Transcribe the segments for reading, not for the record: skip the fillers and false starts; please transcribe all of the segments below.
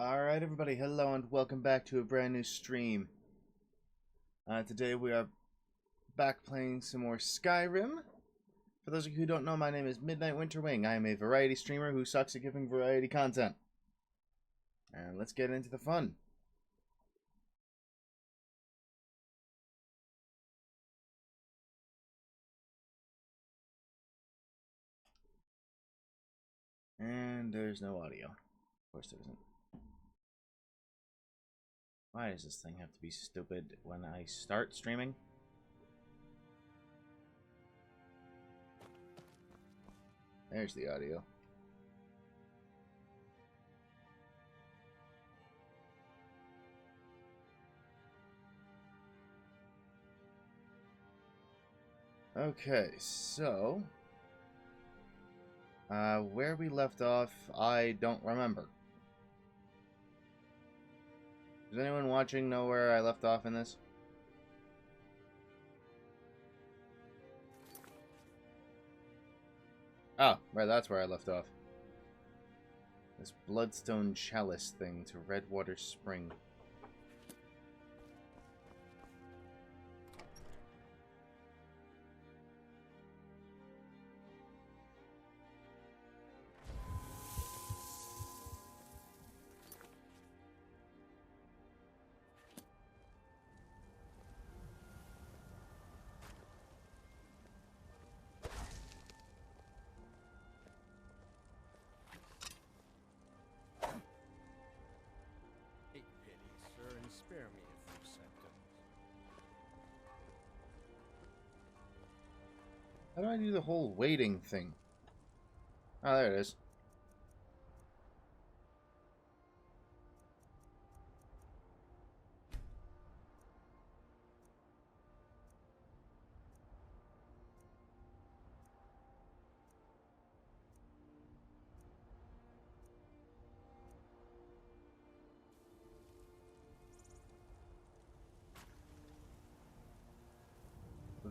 Alright everybody, hello and welcome back to a brand new stream. Today we are back playing some more Skyrim. For those of you who don't know, my name is Midnight Winterwing. I am a variety streamer who sucks at giving variety content. And let's get into the fun. And there's no audio. Of course there isn't. Why does this thing have to be stupid when I start streaming? There's the audio. Okay, so where we left off, I don't remember. Does anyone watching know where I left off in this? Oh, right, that's where I left off. This Bloodstone Chalice thing to Redwater Spring. Spare me a few seconds. How do I do the whole waiting thing? Oh, there it is.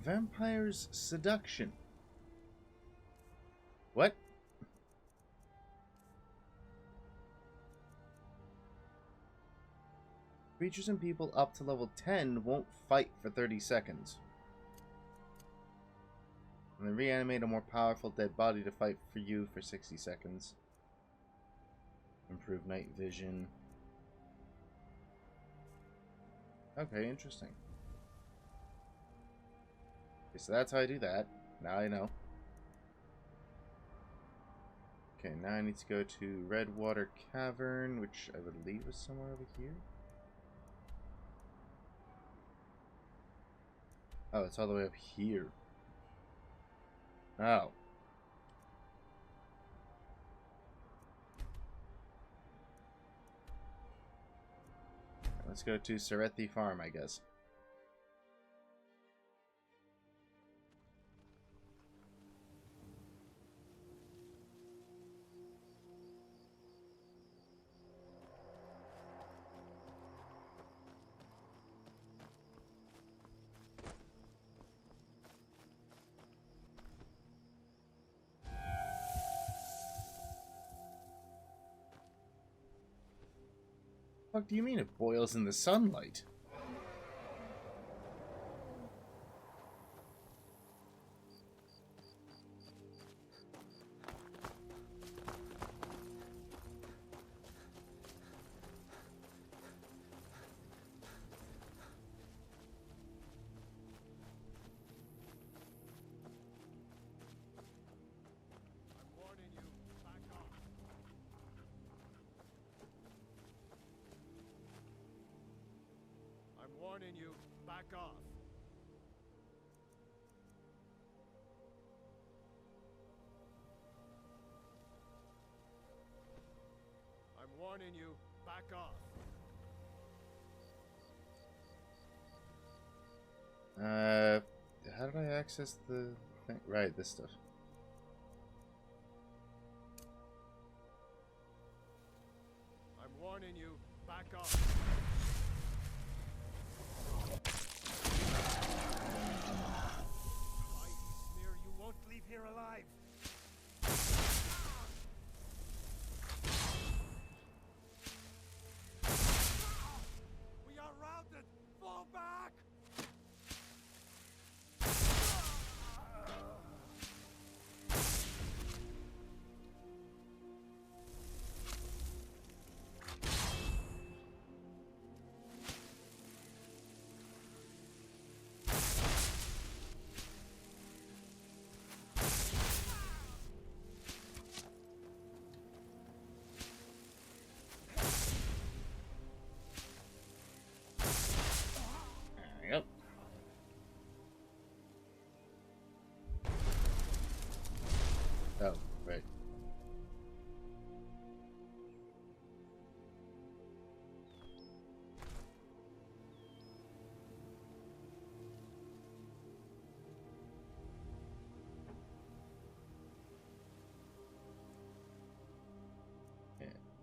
Vampire's Seduction. What? Creatures and people up to level 10 won't fight for 30 seconds. And then reanimate a more powerful dead body to fight for you for 60 seconds. Improve night vision. Okay, interesting. Okay, so that's how I do that. Now I know. Okay, now I need to go to Redwater Cavern, which I believe is somewhere over here. Oh, it's all the way up here. Oh. Let's go to Serethi Farm, I guess. What do you mean it boils in the sunlight? I'm warning you, back off. I'm warning you, back off. How did I access the thing? Right, this stuff. I'm warning you, back off. You won't leave here alive.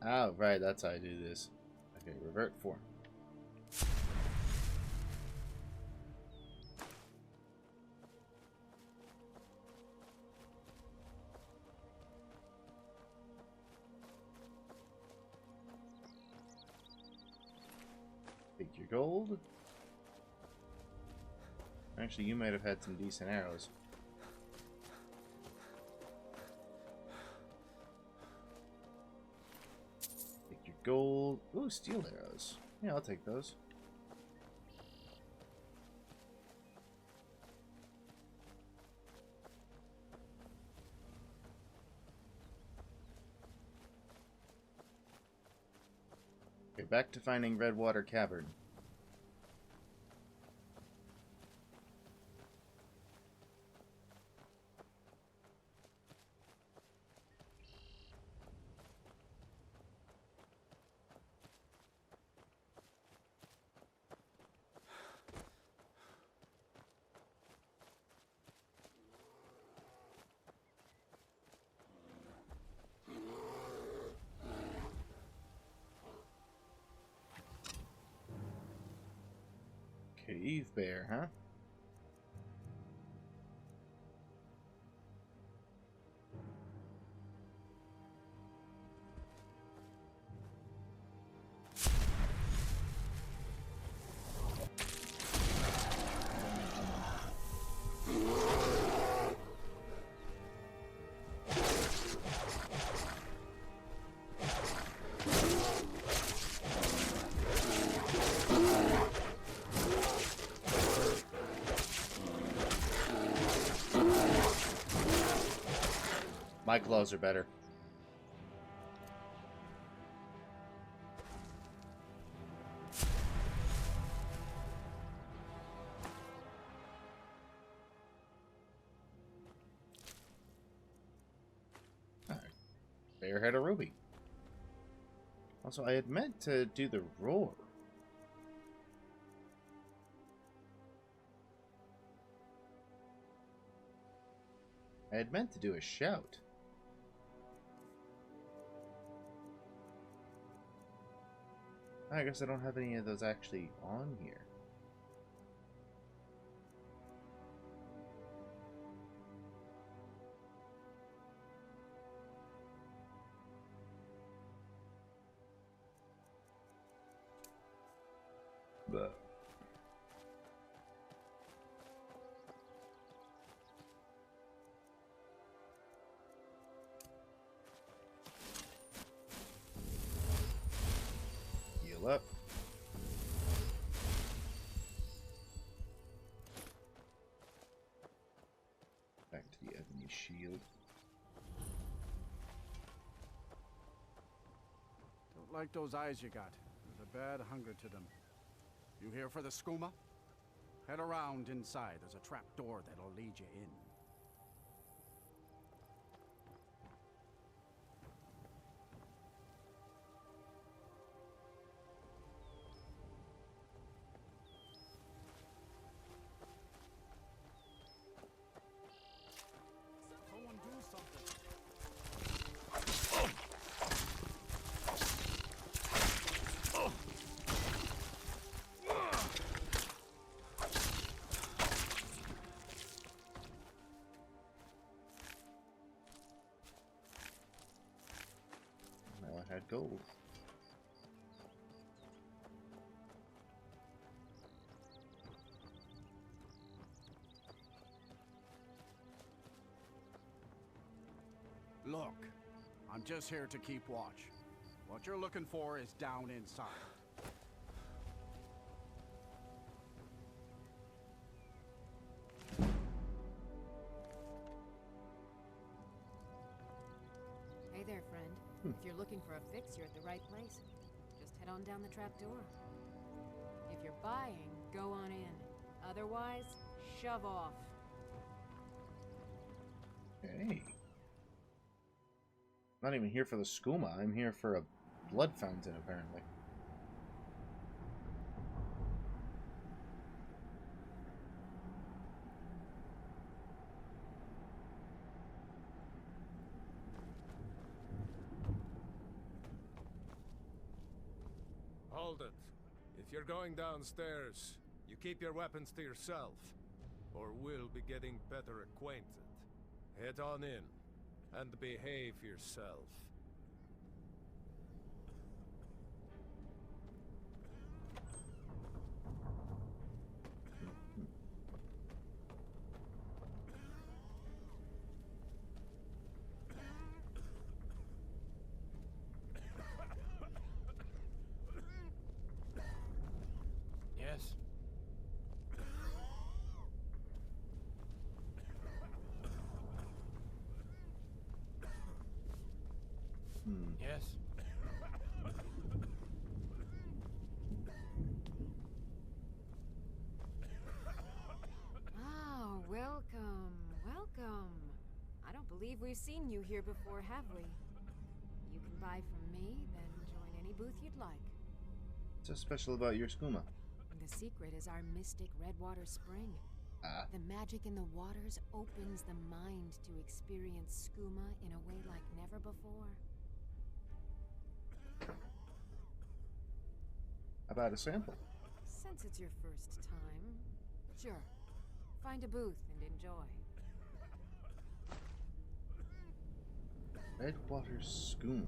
Oh, right, that's how I do this. Okay, revert form. Take your gold. Actually, you might have had some decent arrows. Take your gold. Ooh, steel arrows. Yeah, I'll take those. Okay, back to finding Redwater Cavern. Cave bear, huh? My claws are better. Alright. Bear had a ruby. Also, I had meant to do the roar. I had meant to do a shout. I guess I don't have any of those actually on here. But heal up. Back to the ebony shield. Don't like those eyes you got. There's a bad hunger to them. You here for the skooma? Head around inside. There's a trap door that'll lead you in. Someone do something. Now I had gold. Look, I'm just here to keep watch. What you're looking for is down inside. Hey there, friend. If you're looking for a fix, you're at the right place. Just head on down the trap door. If you're buying, go on in. Otherwise, shove off. Hey. Not even here for the skooma. I'm here for a blood fountain, apparently. Hold it. If you're going downstairs, you keep your weapons to yourself, or we'll be getting better acquainted. Head on in, and behave yourself. Yes? Yes? Oh, welcome, welcome. I don't believe we've seen you here before, have we? You can buy from me, then join any booth you'd like. What's so special about your skooma? The secret is our mystic Redwater Spring. The magic in the waters opens the mind to experience skooma in a way like never before. How about a sample? Since it's your first time, sure. Find a booth and enjoy. Redwater skooma.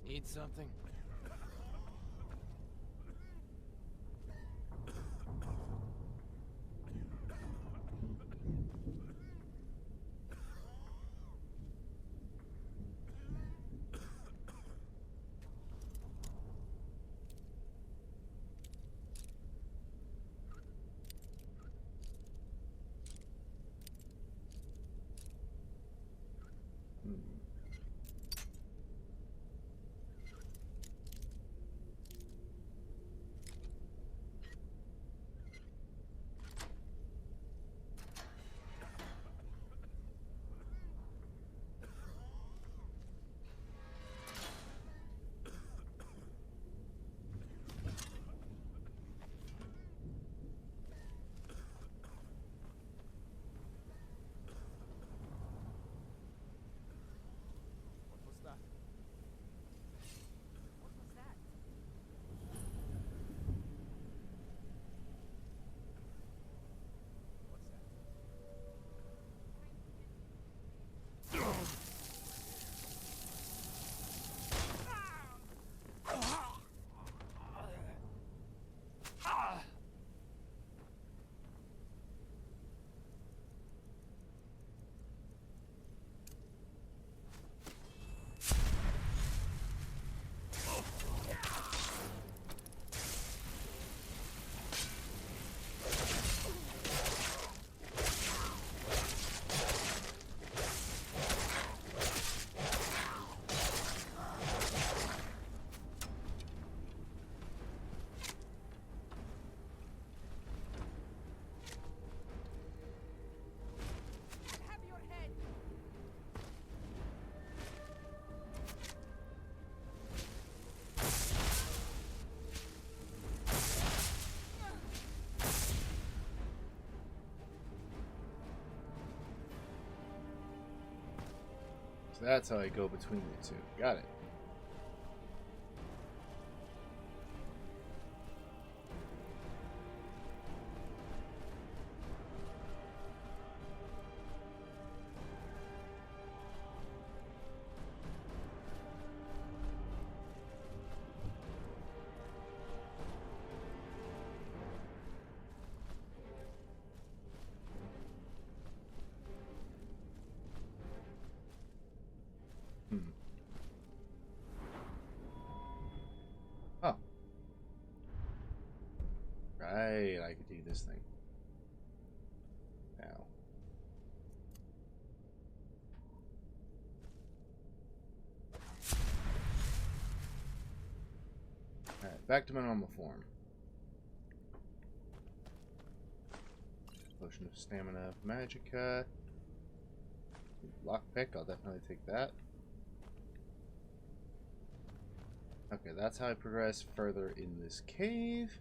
Need something? So that's how I go between the two. Got it. Oh. Right, I could do this thing. Now. Alright, back to my normal form. Potion of Stamina of Magicka. Lockpick, I'll definitely take that. Okay, that's how I progress further in this cave.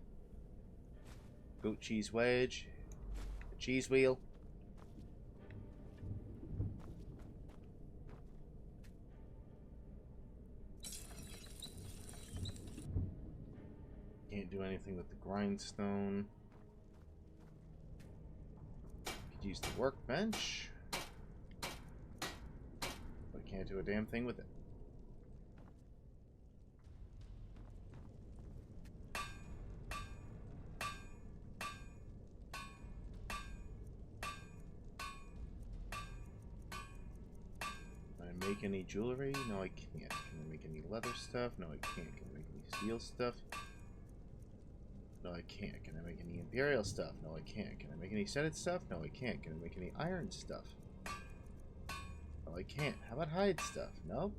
Goat cheese wedge. A cheese wheel. Can't do anything with the grindstone. Could use the workbench. But I can't do a damn thing with it. Make any jewelry? No, I can't. Can I make any leather stuff? No, I can't. Can I make any steel stuff? No, I can't. Can I make any imperial stuff? No, I can't. Can I make any studded stuff? No, I can't. Can I make any iron stuff? No, I can't. How about hide stuff? No.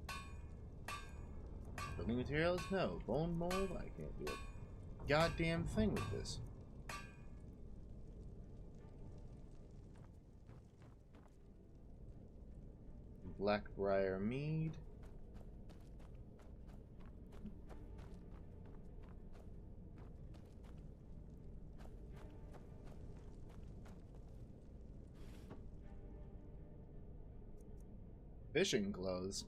Building materials? No. Bone mold? I can't do a goddamn thing with this. Blackbriar mead. Fishing clothes.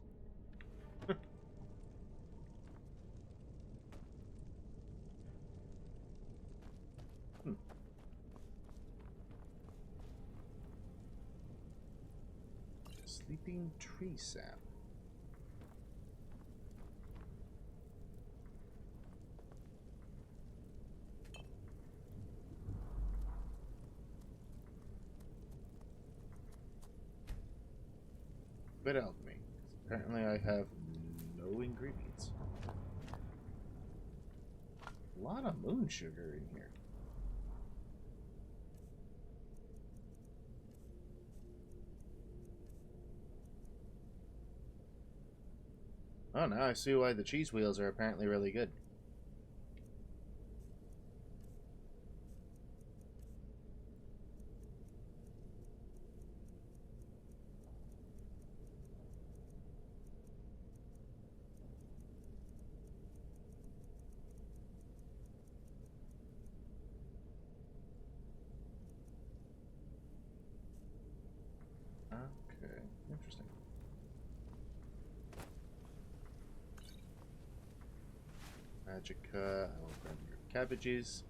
Sleeping tree sap. Bit alchemy. Apparently I have no ingredients. A lot of moon sugar in here. Oh, now I see why the cheese wheels are apparently really good. Okay, interesting. Magicka, I will grab your cabbages.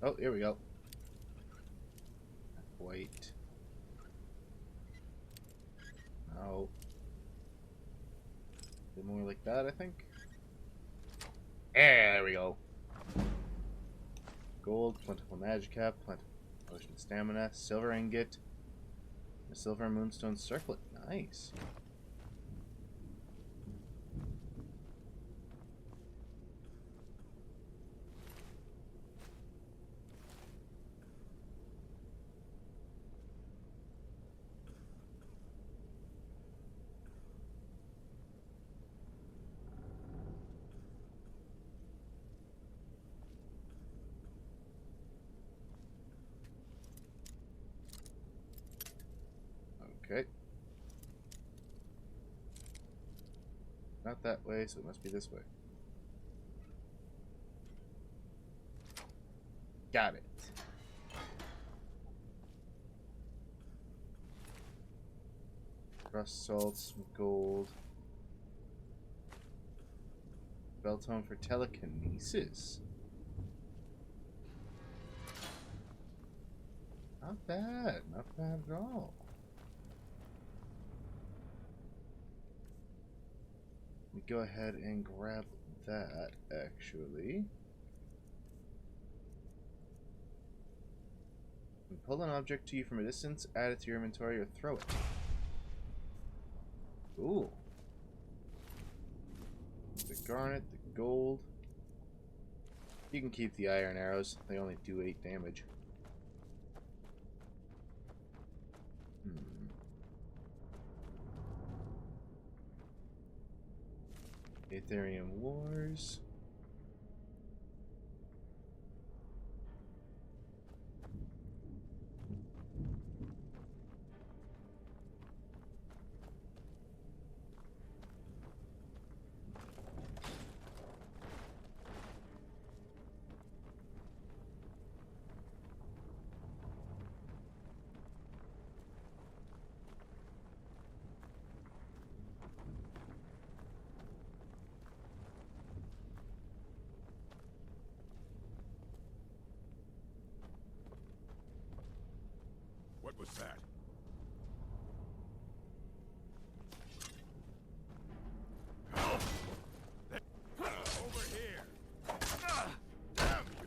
Oh, here we go. Wait. No. A bit more like that, I think. There we go. Gold, plentiful magicka, plentiful potion stamina, silver ingot, a silver moonstone circlet. Nice. Okay. Not that way, so it must be this way. Got it. Crust salts, some gold. Belltone for telekinesis. Not bad. Not bad at all. Let me go ahead and grab that, actually. And pull an object to you from a distance, add it to your inventory, or throw it. Ooh. The garnet, the gold. You can keep the iron arrows. They only do 8 damage. Aetherium Wars. What was that? Over here! Damn you!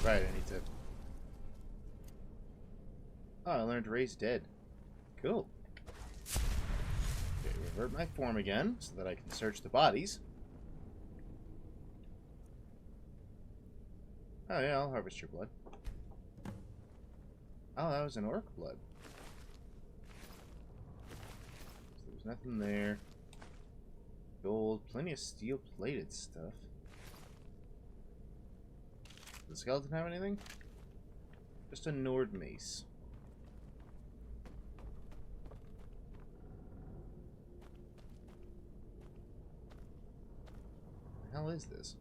Right, I need to... Oh, I learned to raise dead. Cool. Okay, revert my form again, so that I can search the bodies. Oh yeah, I'll harvest your blood. Oh, that was an orc blood. So there's nothing there. Gold, plenty of steel-plated stuff. Does the skeleton have anything? Just a Nord mace. What the hell is this?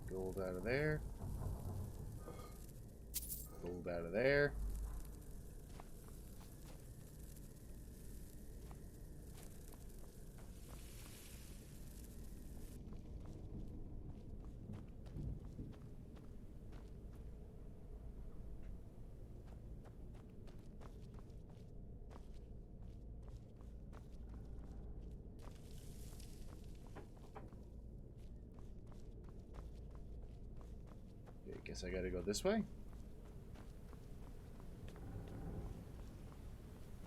Gold out of there. Gold out of there. Guess I gotta go this way?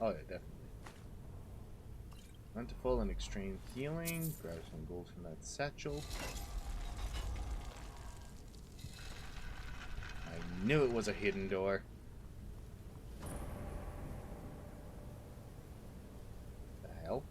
Oh yeah, definitely. Plentiful and extreme healing. Grab some gold from that satchel. I knew it was a hidden door. The hell?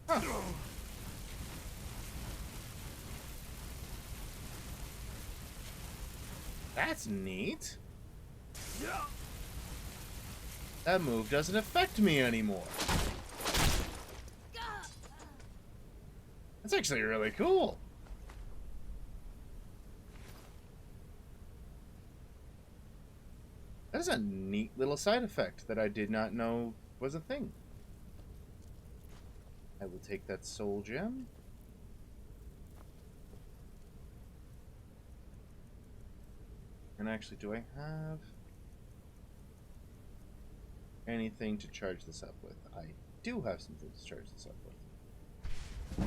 Huh. That's neat. That move doesn't affect me anymore. That's actually really cool. That is a neat little side effect that I did not know was a thing. I will take that soul gem. And actually, do I have anything to charge this up with? I do have something to charge this up with.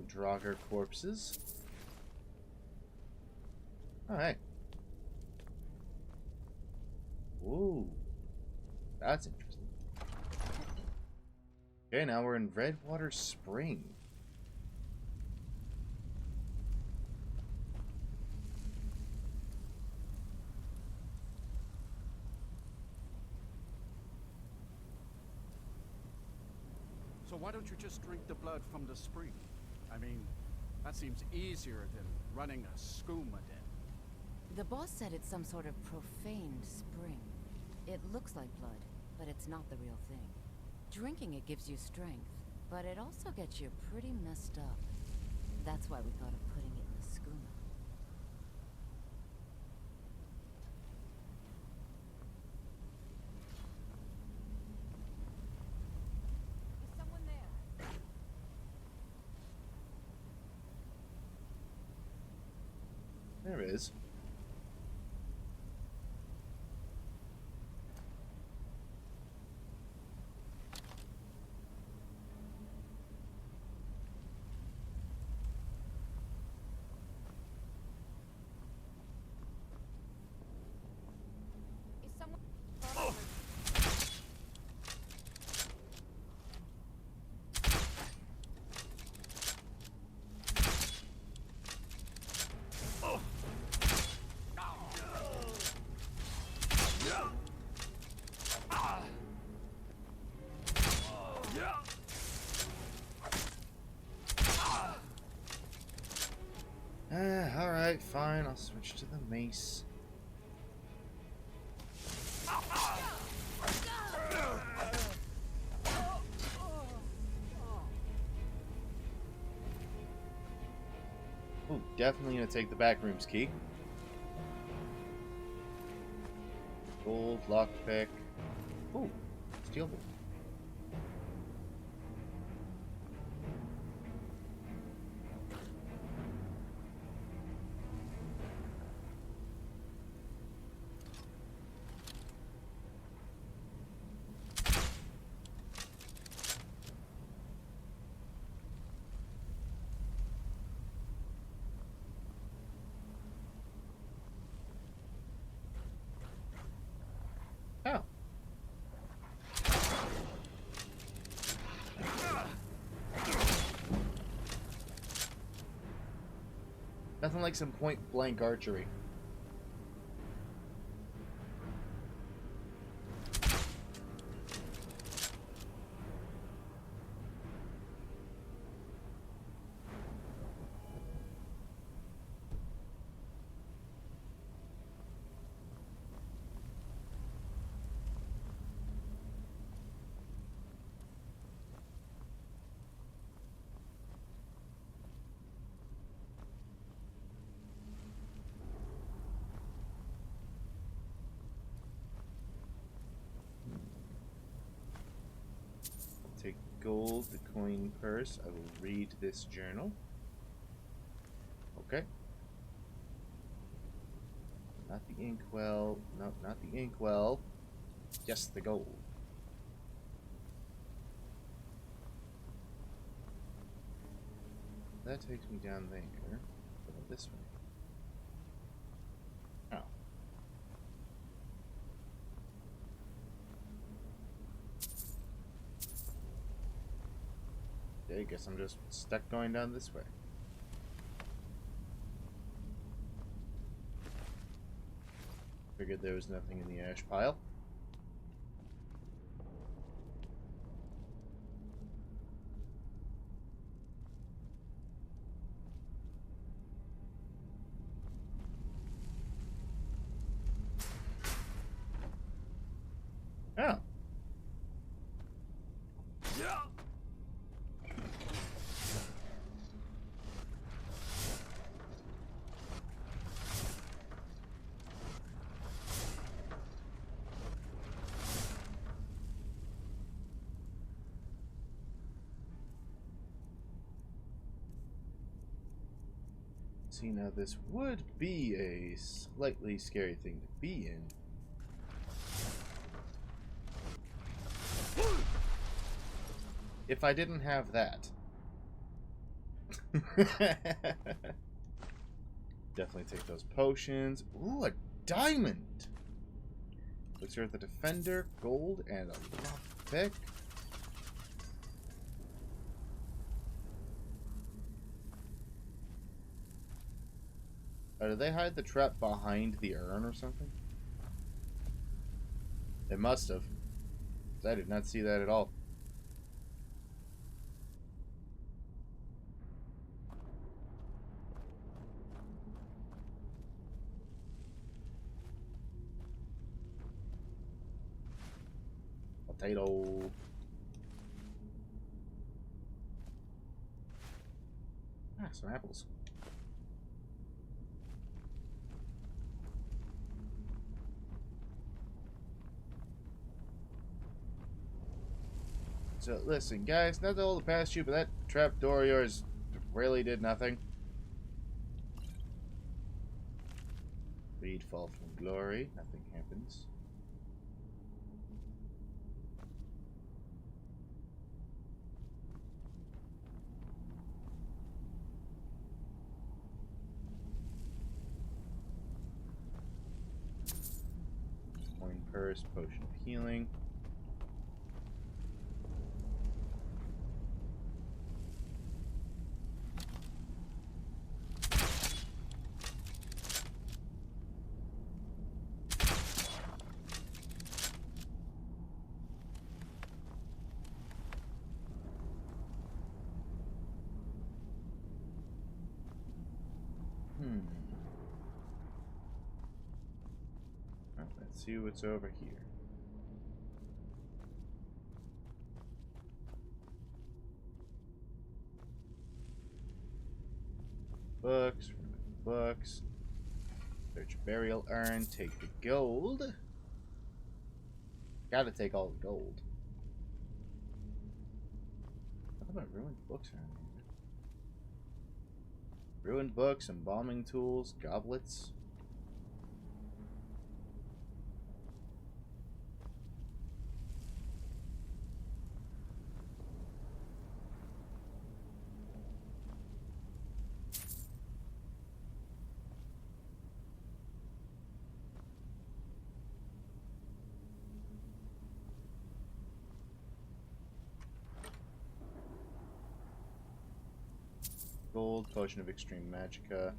Draugr corpses. Alright. Whoa. That's interesting. Okay, now we're in Redwater Spring. So why don't you just drink the blood from the spring? I mean, that seems easier than running a skooma den. The boss said it's some sort of profaned spring. It looks like blood, but it's not the real thing. Drinking it gives you strength, but it also gets you pretty messed up. That's why we thought of putting it in the skooma. Is someone there? There is. Is someone? Alright, fine. I'll switch to the mace. Ooh, definitely gonna take the back room's key. Gold, lockpick. Ooh, steel bolt. Oh. Nothing like some point blank archery. Take gold, the coin purse. I will read this journal. Okay. Not the inkwell. No, not the inkwell. Yes, the gold. That takes me down there. What about this way? Oh. I guess I'm just stuck going down this way. Figured there was nothing in the ash pile. Oh. See, now this would be a slightly scary thing to be in. If I didn't have that. Definitely take those potions. Ooh, a diamond! Looks here at the defender, gold, and a lockpick. Did they hide the trap behind the urn or something? They must have. 'Cause I did not see that at all. Potato. Ah, some apples. So, listen, guys, not to hold it past you, but that trapdoor of yours really did nothing. Read Fall from Glory. Nothing happens. Coin purse, potion of healing. Well, let's see what's over here. Books, books. Search burial urn, take the gold. Gotta take all the gold. What about ruined books around here? Ruined books, embalming tools, goblets. Gold, potion of extreme magicka.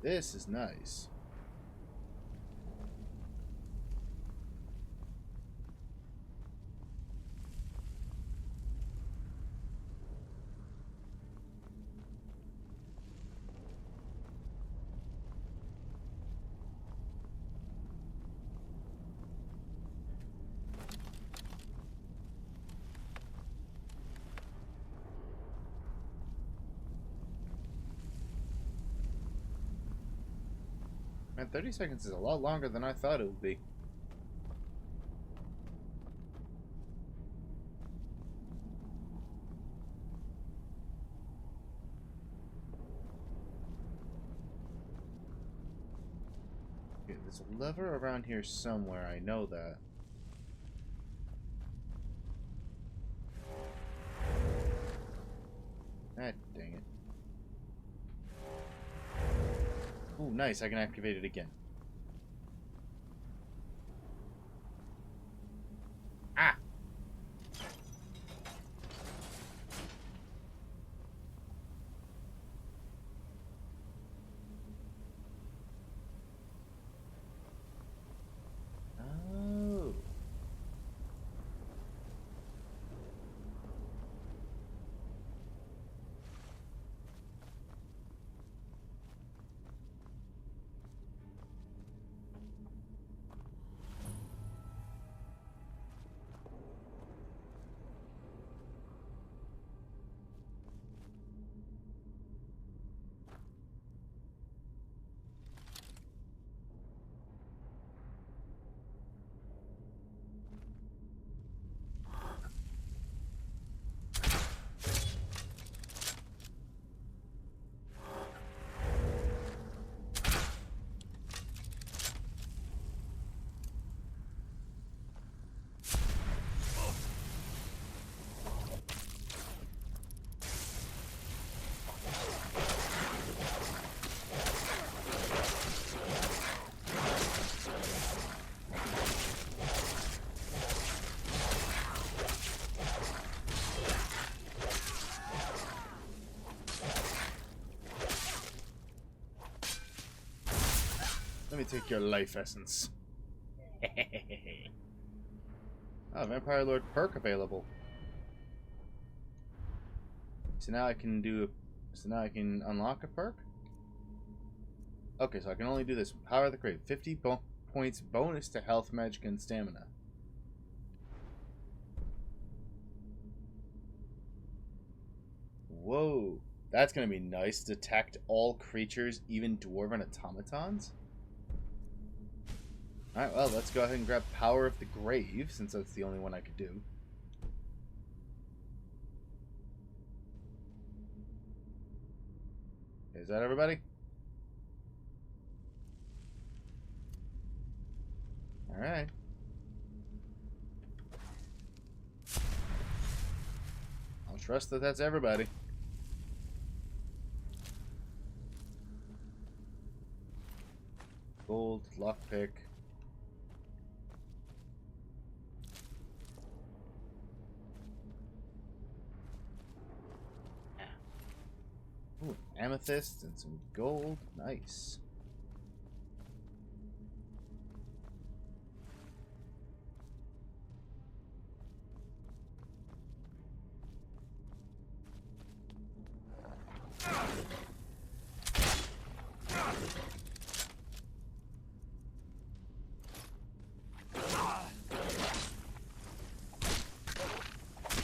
This is nice. Man, 30 seconds is a lot longer than I thought it would be. Okay, there's a lever around here somewhere, I know that. Ah, dang it. Ooh, nice, I can activate it again. Ah! Oh. Let me take your life essence. Oh, Vampire Lord perk available. So now I can do. So now I can unlock a perk. Okay, so I can only do this. Power of the Crave. 50 points bonus to health, magic, and stamina. Whoa. That's going to be nice. Detect all creatures, even dwarven automatons. Alright, well, let's go ahead and grab Power of the Grave, since that's the only one I could do. Is that everybody? Alright. I'll trust that that's everybody. Gold, lockpick. Ooh, amethyst and some gold. Nice.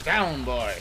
Down, boy.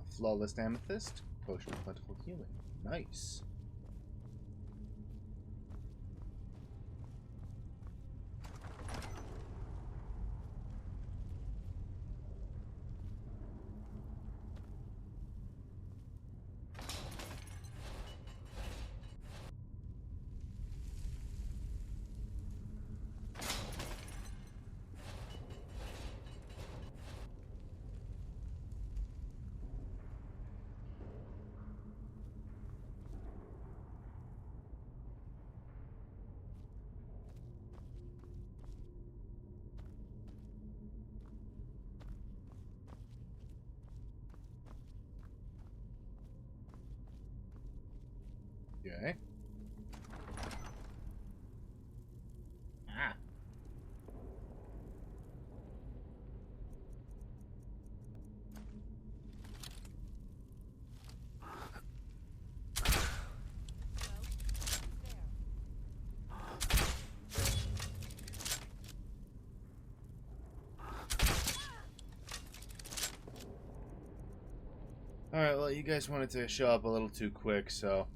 Flawless amethyst, potion of plentiful healing. Nice. Okay. Ah. Alright, well, you guys wanted to show up a little too quick, so...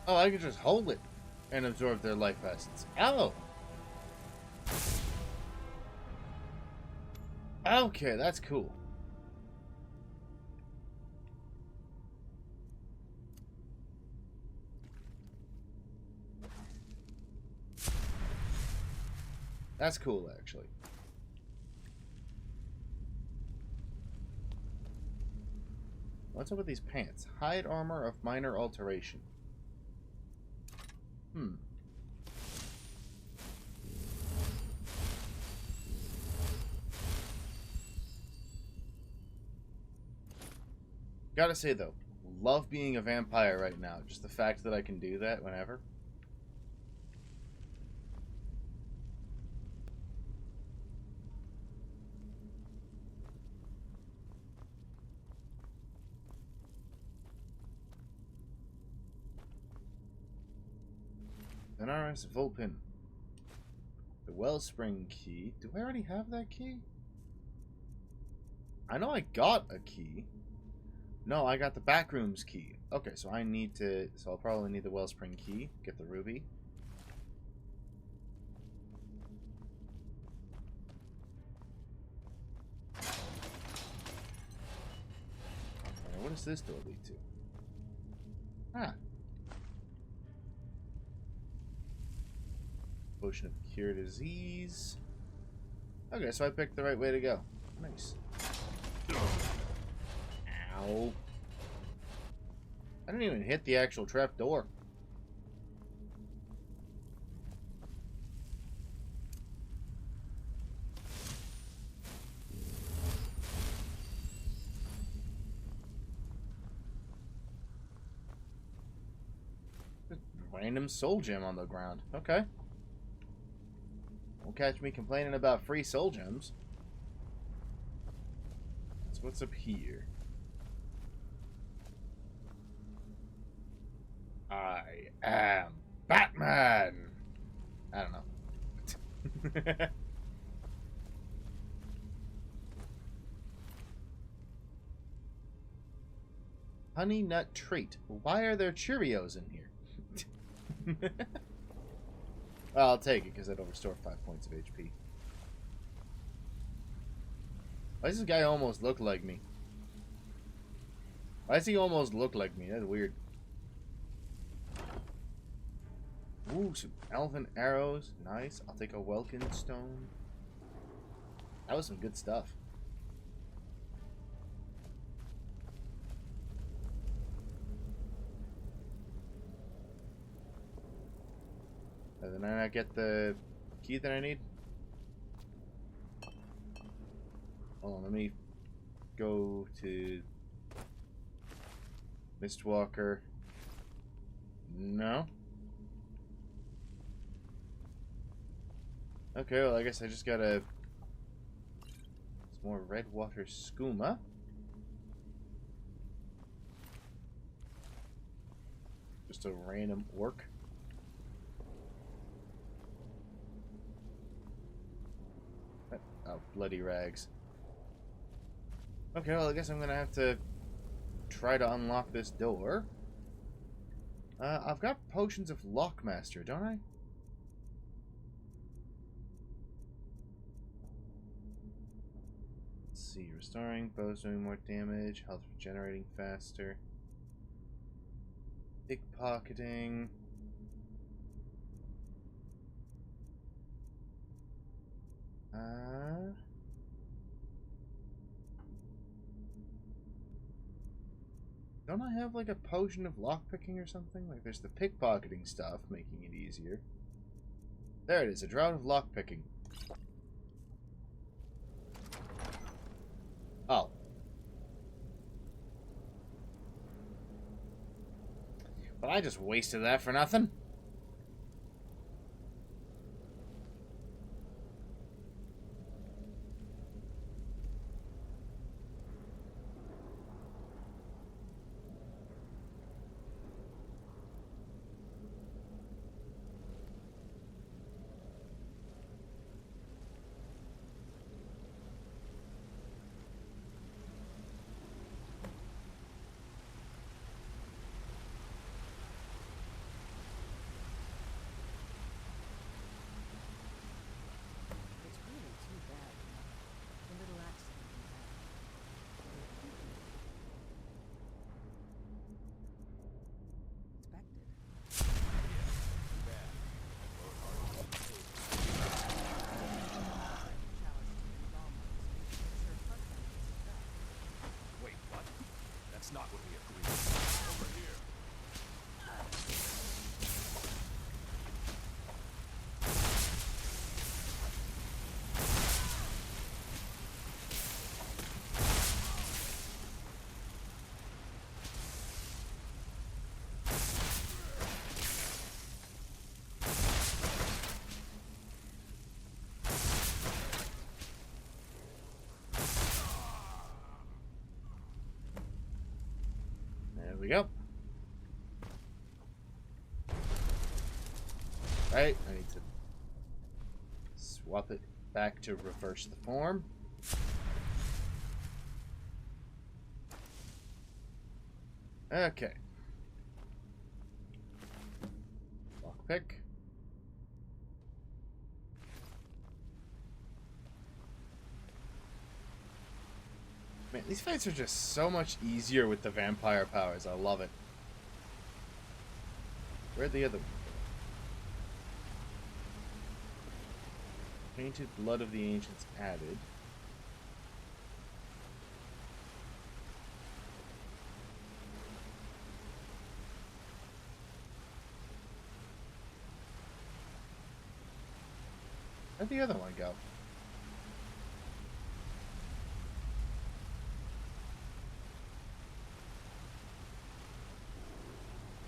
Oh, I could just hold it and absorb their life essence. Oh! Okay, that's cool. That's cool, actually. What's up with these pants? Hide armor of minor alteration. Gotta say though, love being a vampire right now. Just the fact that I can do that whenever. Benares Vulpin. The Wellspring key. Do I already have that key? I know I got a key. No, I got the Backrooms key. Okay, so I need to... So I'll probably need the Wellspring key. Get the ruby. What does this door lead to? Ah. Potion of Cure Disease. Okay, so I picked the right way to go. Nice. Ow. I didn't even hit the actual trap door. Random soul gem on the ground. Okay. Won't catch me complaining about free soul gems. So what's up here? I am Batman! I don't know. Honey Nut Treat. Why are there Cheerios in here? Well, I'll take it because that'll restore 5 points of HP. Why does this guy almost look like me? Why does he almost look like me? That's weird. Ooh, some elven arrows. Nice. I'll take a Welkin stone. That was some good stuff. And then I get the key that I need. Hold on, let me go to Mistwalker. No. Okay, well I guess I just gotta... Some more Redwater skooma. Just a random orc. Oh, bloody rags. Okay, well, I guess I'm gonna have to try to unlock this door. I've got potions of Lockmaster, don't I? Let's see. Restoring, bows doing more damage, health regenerating faster. Pickpocketing. Don't I have like a potion of lockpicking or something? Like there's the pickpocketing stuff, making it easier. There it is, a drought of lockpicking. Oh. But I just wasted that for nothing. That's not what we agreed. Over here. There we go. Right, I need to swap it back to reverse the form. Okay. Lockpick. Man, these fights are just so much easier with the vampire powers. I love it. Where'd the other one go? Painted Blood of the Ancients added. Where'd the other one go?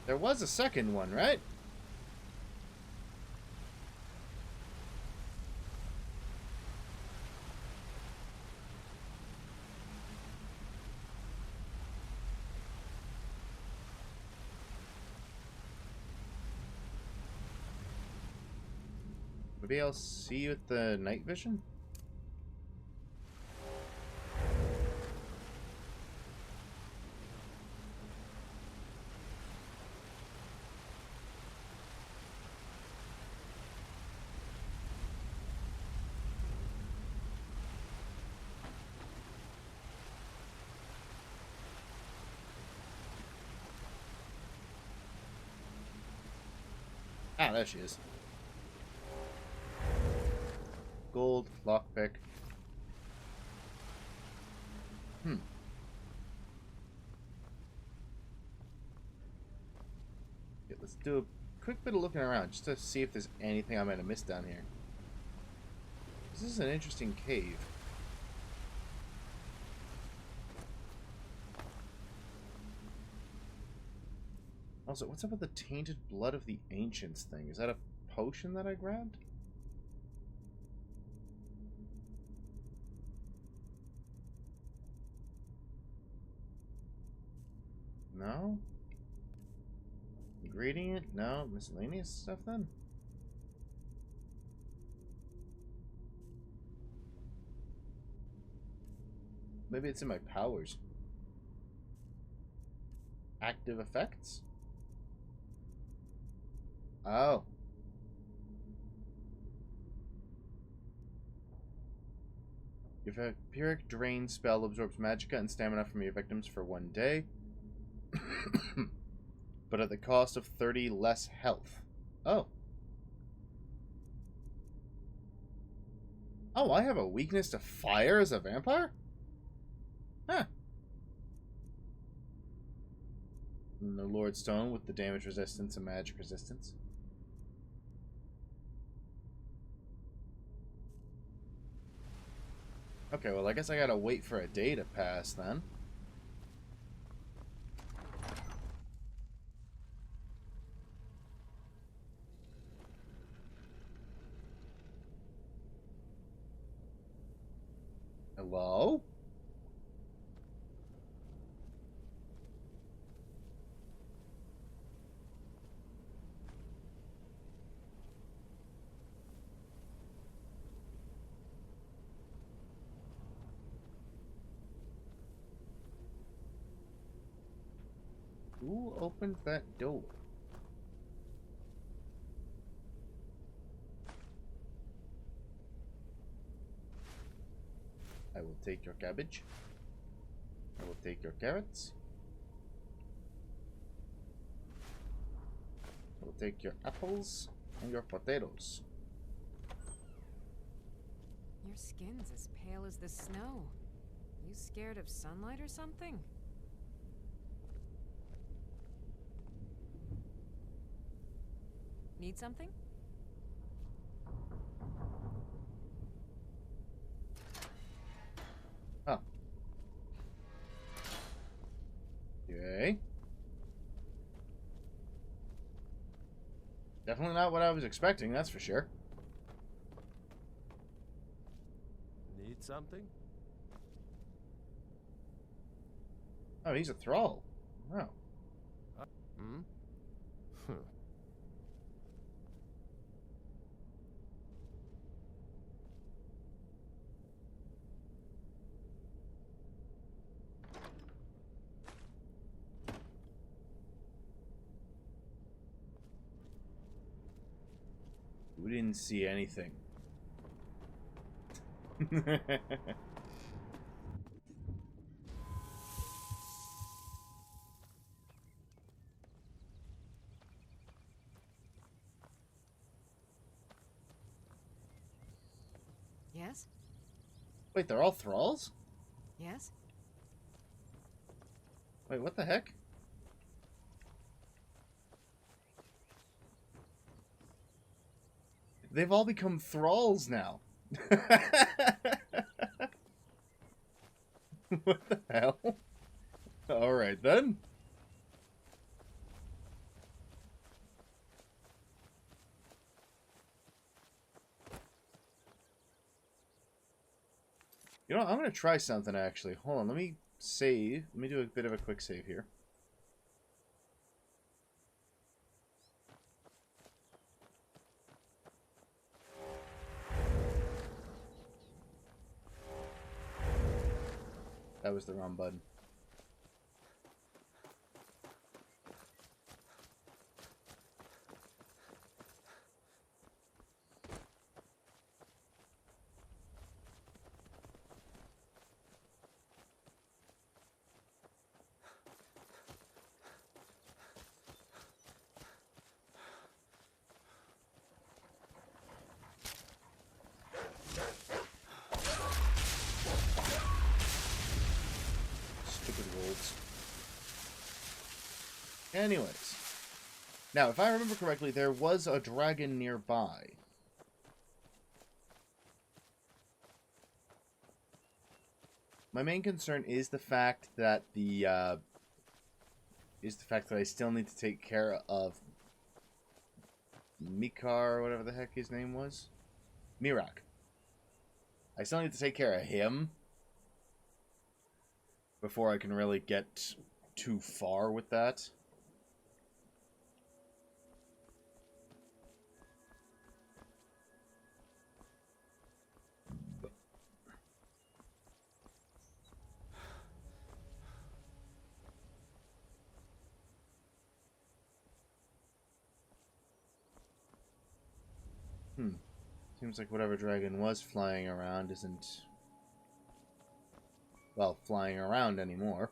There was a second one, right? Maybe I'll see you at the night vision? Ah, there she is. Gold, lockpick. Okay, let's do a quick bit of looking around just to see if there's anything I might have missed down here. This is an interesting cave. Also, what's up with the tainted blood of the ancients thing? Is that a potion that I grabbed? No? Ingredient? No? Miscellaneous stuff then? Maybe it's in my powers. Active effects? Oh. Your Vampiric Drain spell absorbs magicka and stamina from your victims for 1 day. But at the cost of 30 less health. Oh. Oh, I have a weakness to fire as a vampire? Huh. And the Lord Stone with the damage resistance and magic resistance. Okay, well, I guess I gotta wait for a day to pass then. Hello? Who opened that door? I will take your cabbage. I will take your carrots. I will take your apples and your potatoes. Your skin's as pale as the snow. You scared of sunlight or something? Need something? Oh. Okay. Definitely not what I was expecting, that's for sure. Need something? Oh, he's a thrall. Wow. Hmm? We didn't see anything. Yes? Wait, they're all thralls? Yes? Wait, what the heck? They've all become thralls now. What the hell? Alright then. You know, I'm gonna try something actually. Hold on, let me save. Let me do a bit of a quick save here. That was the wrong button. Stupid wolves. Anyways. Now, if I remember correctly, there was a dragon nearby. My main concern is the fact that I still need to take care of Mikar, or whatever the heck his name was. Miraak. I still need to take care of him before I can really get too far with that. Seems like whatever dragon was flying around isn't, well, flying around anymore.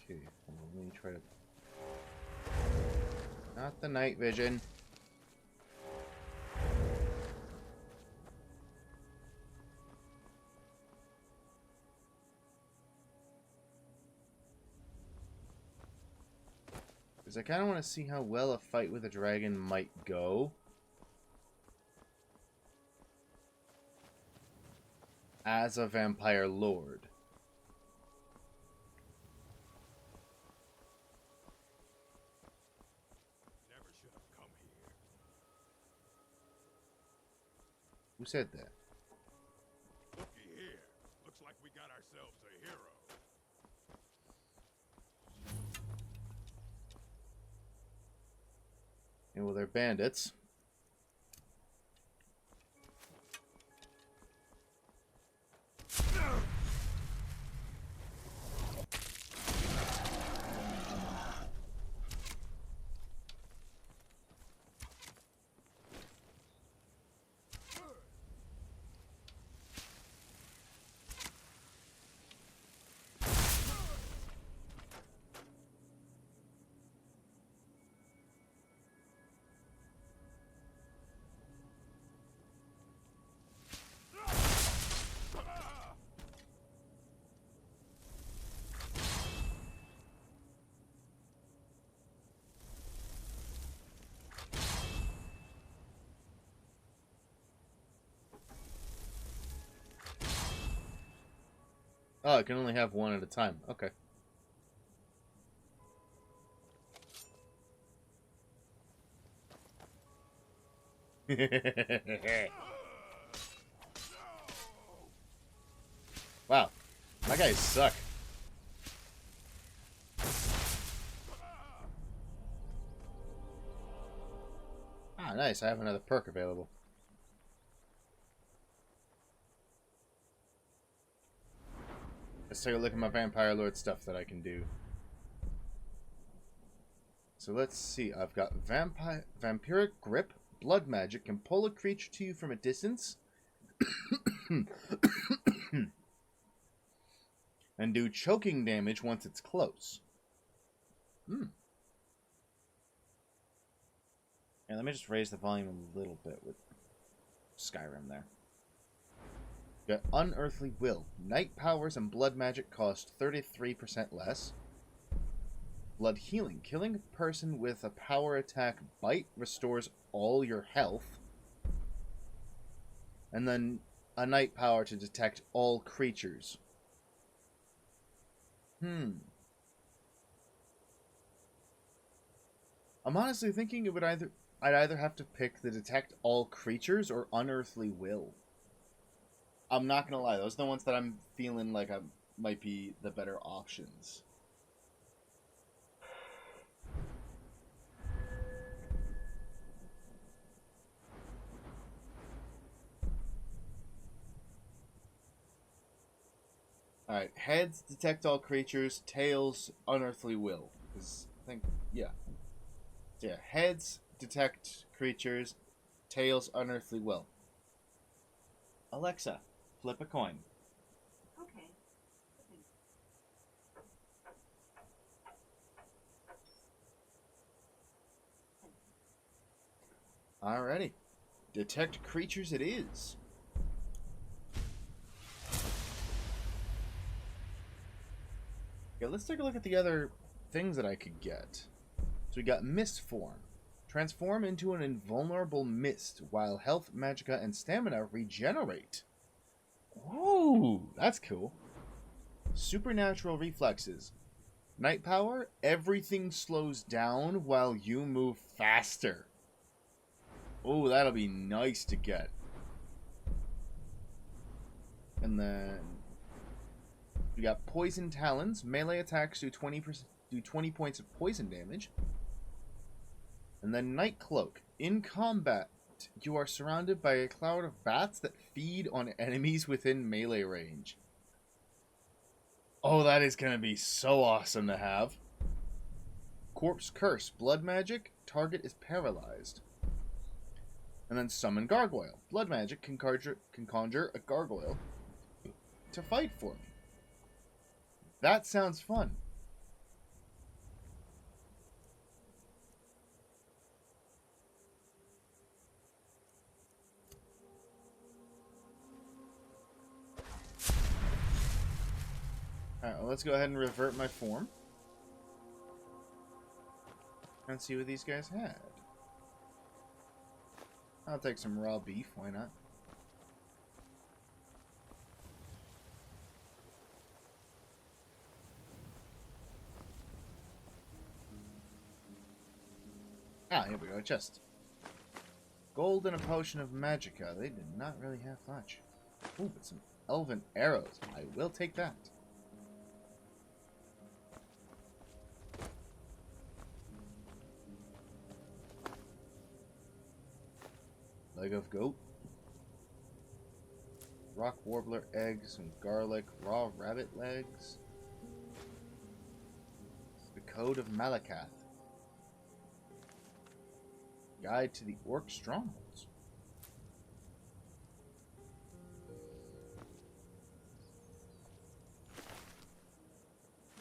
Okay, hold on, let me try to... Not the night vision. Because I kind of want to see how well a fight with a dragon might go. As a vampire lord. Never should have come here. Who said that? Looky here. Looks like we got ourselves a hero. And well, they're bandits. Oh, I can only have one at a time. Okay. Wow. My guys suck. Ah, nice. I have another perk available. Let's take a look at my Vampire Lord stuff that I can do. So let's see. I've got Vampiric Grip, Blood Magic, can pull a creature to you from a distance. And do choking damage once it's close. And let me just raise the volume a little bit with Skyrim there. Got Unearthly Will. Night powers and blood magic cost 33% less. Blood Healing. Killing a person with a power attack bite restores all your health. And then a night power to detect all creatures. I'm honestly thinking it would I'd either have to pick the detect all creatures or Unearthly Will. I'm not gonna lie, those are the ones that I'm feeling like I might be the better options. Alright, heads, detect all creatures, tails, Unearthly Will. Because I think, yeah. Yeah, heads, detect creatures, tails, Unearthly Will. Alexa, flip a coin. Okay. Alrighty. Detect creatures it is. Okay, let's take a look at the other things that I could get. So we got Mist Form. Transform into an invulnerable mist while health, magicka, and stamina regenerate. Ooh, that's cool. Supernatural reflexes. Night power, everything slows down while you move faster. Oh, that'll be nice to get. And then we got Poison Talons. Melee attacks do 20 points of poison damage. And then Night Cloak. In combat, you are surrounded by a cloud of bats that feed on enemies within melee range. Oh, that is going to be so awesome to have. Corpse Curse. Blood magic. Target is paralyzed. And then Summon Gargoyle. Blood magic can conjure a gargoyle to fight for me. That sounds fun. Alright, well, let's go ahead and revert my form. And see what these guys had. I'll take some raw beef, why not? Ah, here we go, a chest. Gold and a potion of magicka. They did not really have much. Ooh, but some elven arrows. I will take that. Leg of goat. Rock warbler eggs and garlic. Raw rabbit legs. The Code of Malakath. Guide to the Orc Strongholds.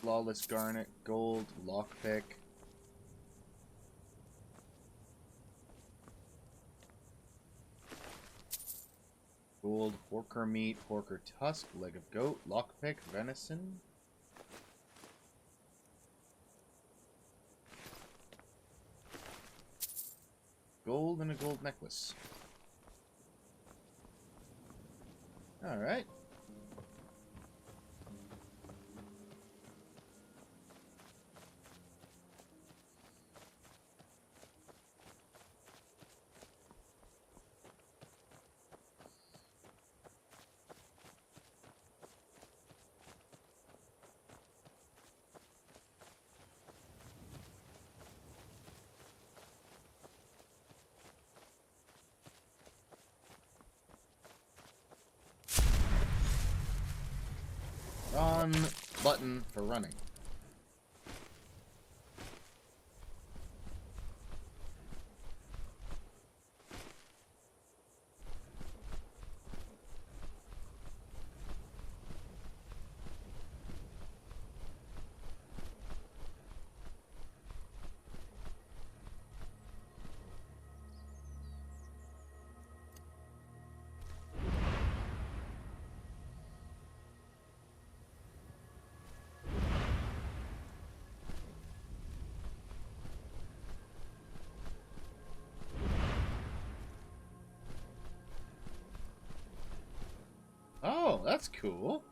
Flawless Garnet, Gold, Lockpick. Gold, Horker Meat, Horker Tusk, Leg of Goat, Lockpick, Venison. Gold and a gold necklace. Alright. run button for running. Oh, that's cool.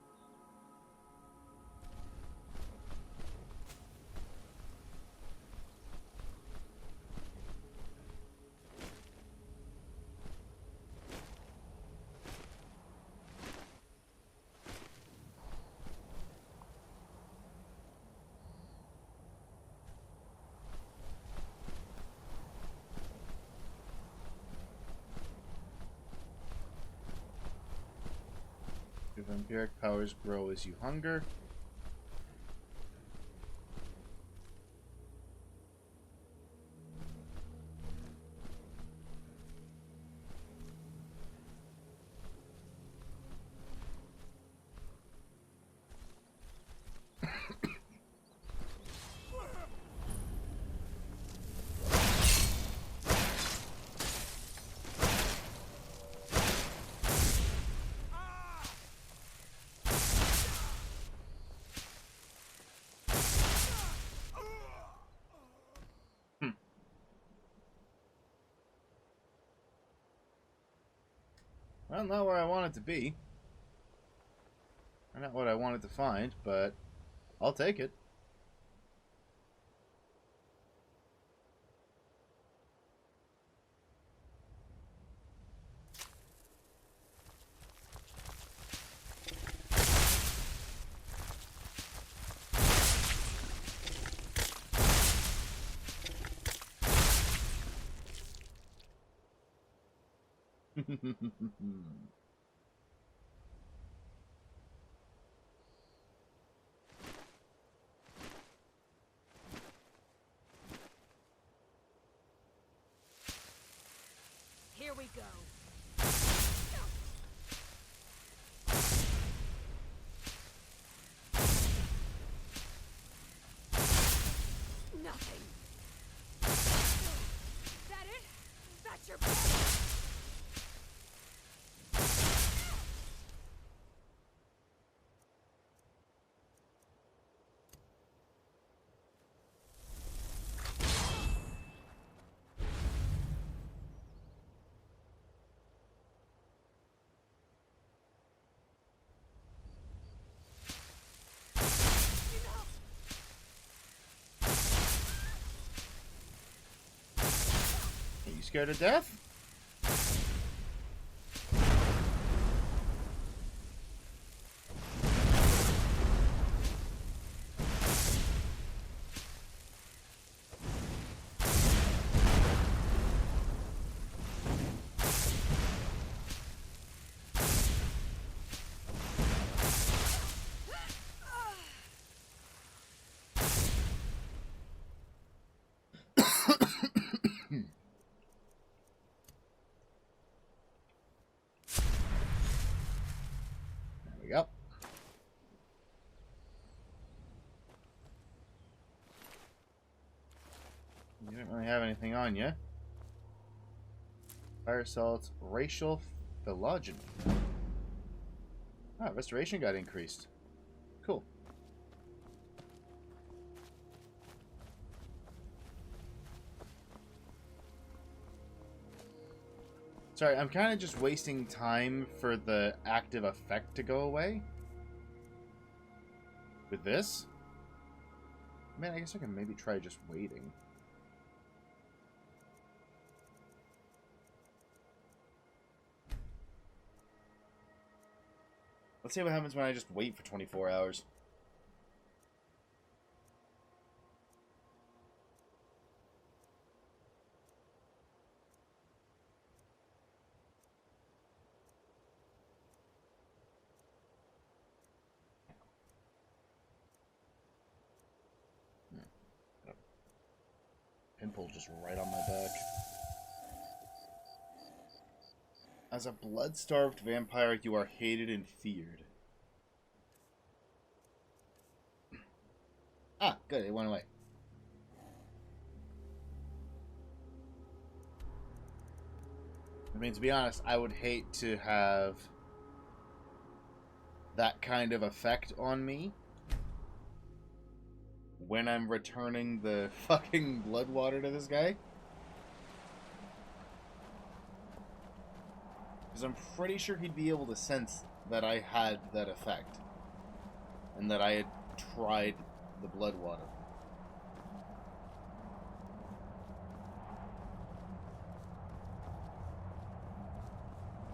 Your vampiric powers grow as you hunger. Well, not where I want it to be. Or not what I wanted to find, but I'll take it. Here we go. Nothing. That it? That's your best? Are you scared of death? There we go. You didn't really have anything on you. Fire salts, racial phylogeny. Ah, restoration got increased. Cool. Sorry, I'm kind of just wasting time for the active effect to go away. With this? Man, I guess I can maybe try just waiting. Let's see what happens when I just wait for 24 hours. pimple just right on my back. As a blood-starved vampire, you are hated and feared. Ah, good, it went away. I mean, to be honest, I would hate to have that kind of effect on me when I'm returning the fucking blood water to this guy. Because I'm pretty sure he'd be able to sense that I had that effect. And that I had tried the blood water.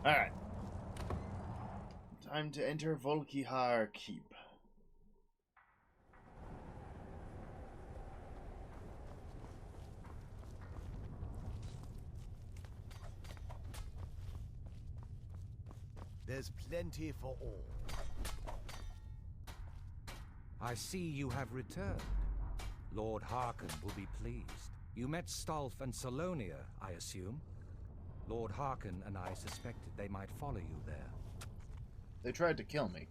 Alright. Time to enter Volkihar Keep. There's plenty for all. I see you have returned. Lord Harkon will be pleased. You met Stolf and Salonia, I assume? Lord Harkon and I suspected they might follow you there. They tried to kill me.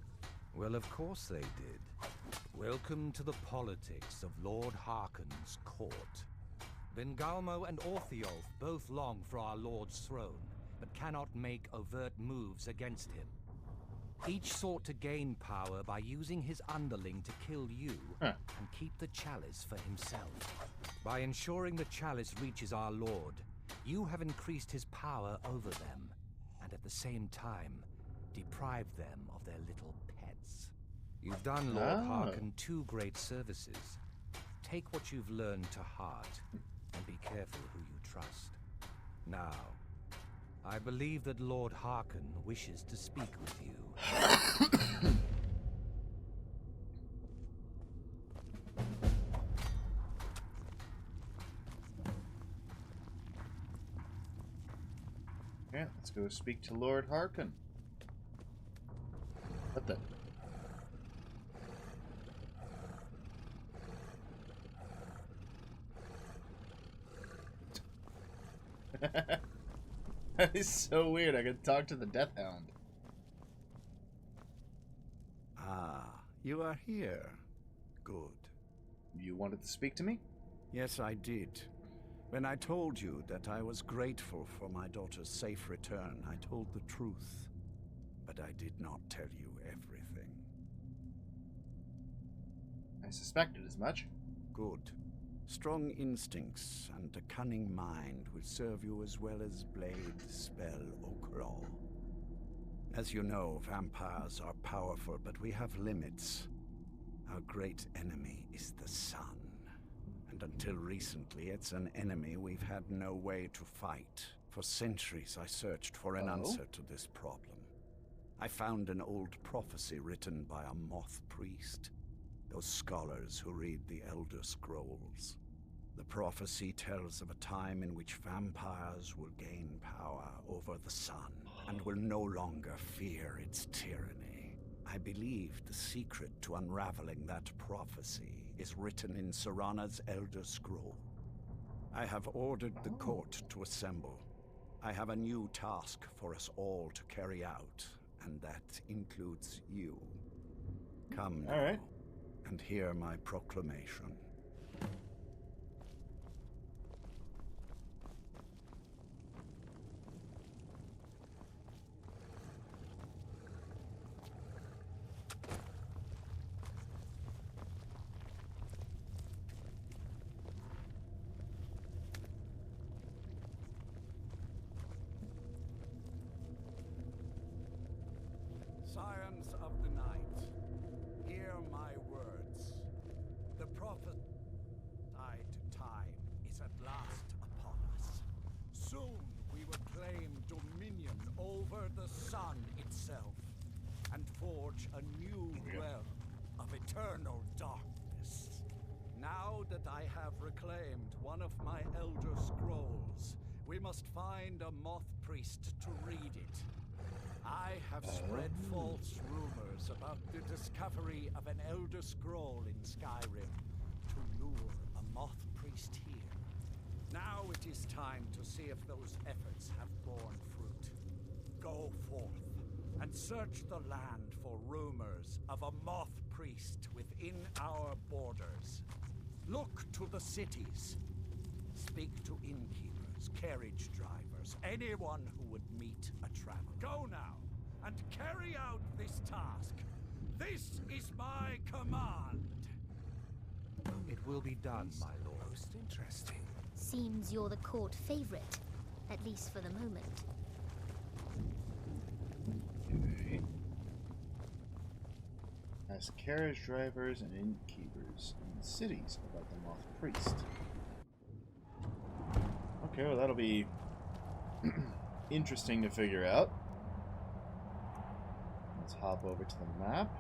Well, of course they did. Welcome to the politics of Lord Harkon's court. Vengalmo and Orthiolf both long for our Lord's throne, but cannot make overt moves against him. Each sought to gain power by using his underling to kill you and keep the chalice for himself. By ensuring the chalice reaches our Lord, you have increased his power over them, and at the same time, deprived them of their little pets. You've done Lord Harkon 2 great services. Take what you've learned to heart, and be careful who you trust. Now, I believe that Lord Harkon wishes to speak with you. Yeah, let's go speak to Lord Harkon. What the? That is so weird. I can talk to the Death Hound. Ah, you are here. Good. You wanted to speak to me? Yes, I did. When I told you that I was grateful for my daughter's safe return, I told the truth. But I did not tell you everything. I suspected as much. Good. Strong instincts and a cunning mind will serve you as well as blade, spell, or claw. As you know, vampires are powerful, but we have limits. Our great enemy is the sun. And until recently, it's an enemy we've had no way to fight. For centuries, I searched for an answer to this problem. I found an old prophecy written by a moth priest. Those scholars who read the Elder Scrolls. The prophecy tells of a time in which vampires will gain power over the sun and will no longer fear its tyranny. I believe the secret to unraveling that prophecy is written in Serana's Elder Scroll. I have ordered the court to assemble. I have a new task for us all to carry out, and that includes you. Come now. All right. And hear my proclamation. Scions of the night, hear my words. The prophet time is at last upon us. Soon we will claim dominion over the sun itself and forge a new realm of eternal darkness. Now that I have reclaimed one of my Elder Scrolls, we must find a moth priest to read it. I have spread false rumors about the discovery of an Elder Scroll in Skyrim to lure a moth priest here. Now it is time to see if those efforts have borne fruit. Go forth and search the land for rumors of a moth priest within our borders. Look to the cities. Speak to innkeepers, carriage drivers, anyone who would meet a traveler. Go now and carry out this task. This is my command. It will be done, my lord. Most interesting. Seems you're the court favorite, at least for the moment. Okay. Ask carriage drivers and innkeepers in the cities about the Moth Priest. Okay, well that'll be interesting to figure out. Let's hop over to the map.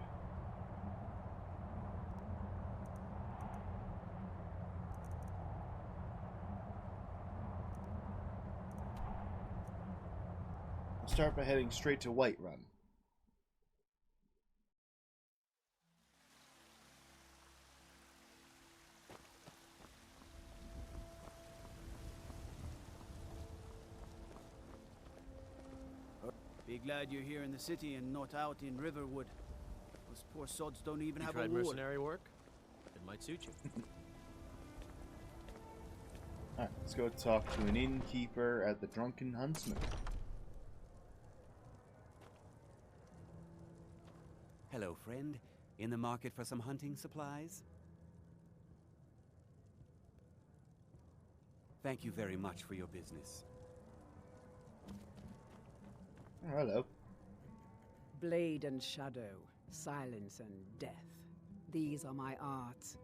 I'll start by heading straight to Whiterun. Be glad you're here in the city and not out in Riverwood. Those poor sods don't even have a tried ward. mercenary work? It might suit you. Alright, let's go talk to an innkeeper at the Drunken Huntsman. Hello, friend. In the market for some hunting supplies? Thank you very much for your business. Oh, hello. Blade and shadow, silence and death. These are my arts.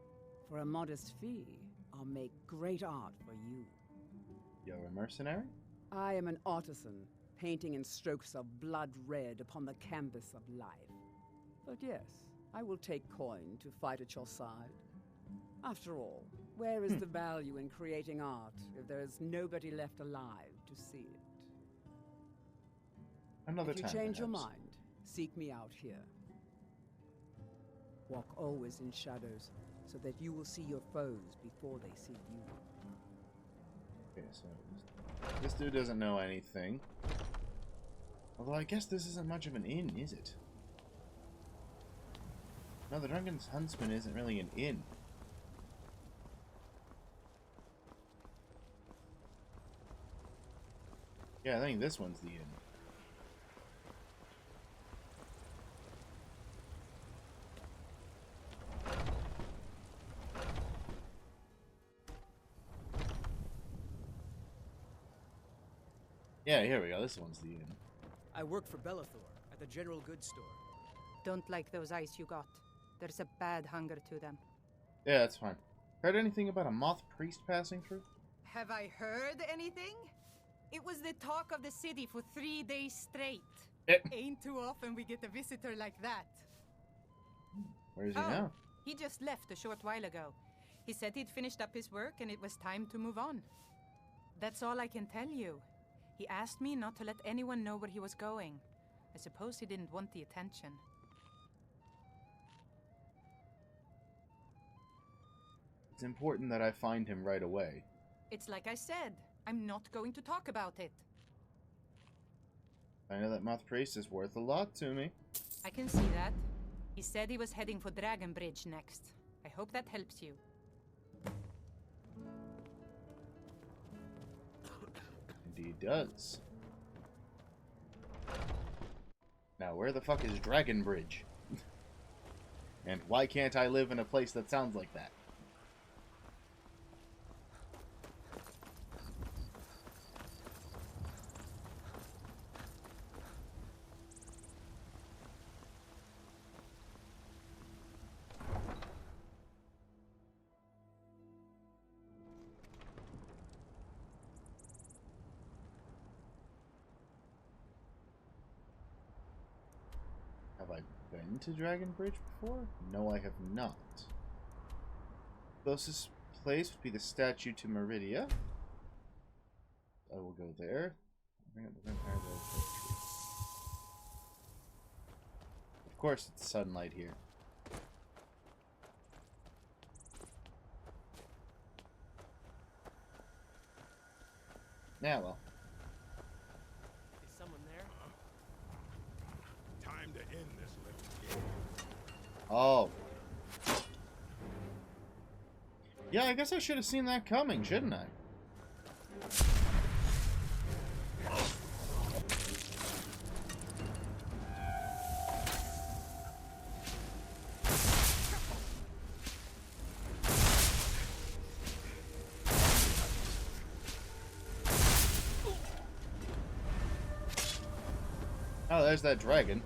For a modest fee, I'll make great art for you. You're a mercenary? I am an artisan, painting in strokes of blood red upon the canvas of life. But yes, I will take coin to fight at your side. After all, where is the value in creating art if there is nobody left alive to see it? Another if you time, change your perhaps. mind, seek me out here. Walk always in shadows, so that you will see your foes before they see you. Okay, so this dude doesn't know anything. Although I guess this isn't much of an inn, is it? No, the Drunken Huntsman isn't really an inn. Yeah, I think this one's the inn. Yeah, here we go. This one's the inn. I work for Bellathor at the general goods store. Don't like those ice you got. There's a bad hunger to them. Yeah, that's fine. Heard anything about a moth priest passing through? Have I heard anything? It was the talk of the city for 3 days straight. Ain't too often we get a visitor like that. Where is he now? He just left a short while ago. He said he'd finished up his work and it was time to move on. That's all I can tell you. He asked me not to let anyone know where he was going. I suppose he didn't want the attention. It's important that I find him right away. It's like I said. I'm not going to talk about it. I know that moth priest is worth a lot to me. I can see that. He said he was heading for Dragonbridge next. I hope that helps you. Indeed does. Now, where the fuck is Dragonbridge? And why can't I live in a place that sounds like that? Have I been to Dragonbridge before? No, I have not. Closest place would be the statue to Meridia. I will go there. Bring up the vampire tree. Of course, it's sunlight here. Yeah, well. Is someone there? Time to end this little game. Oh. Yeah, I guess I should have seen that coming, shouldn't I? Oh, there's that dragon.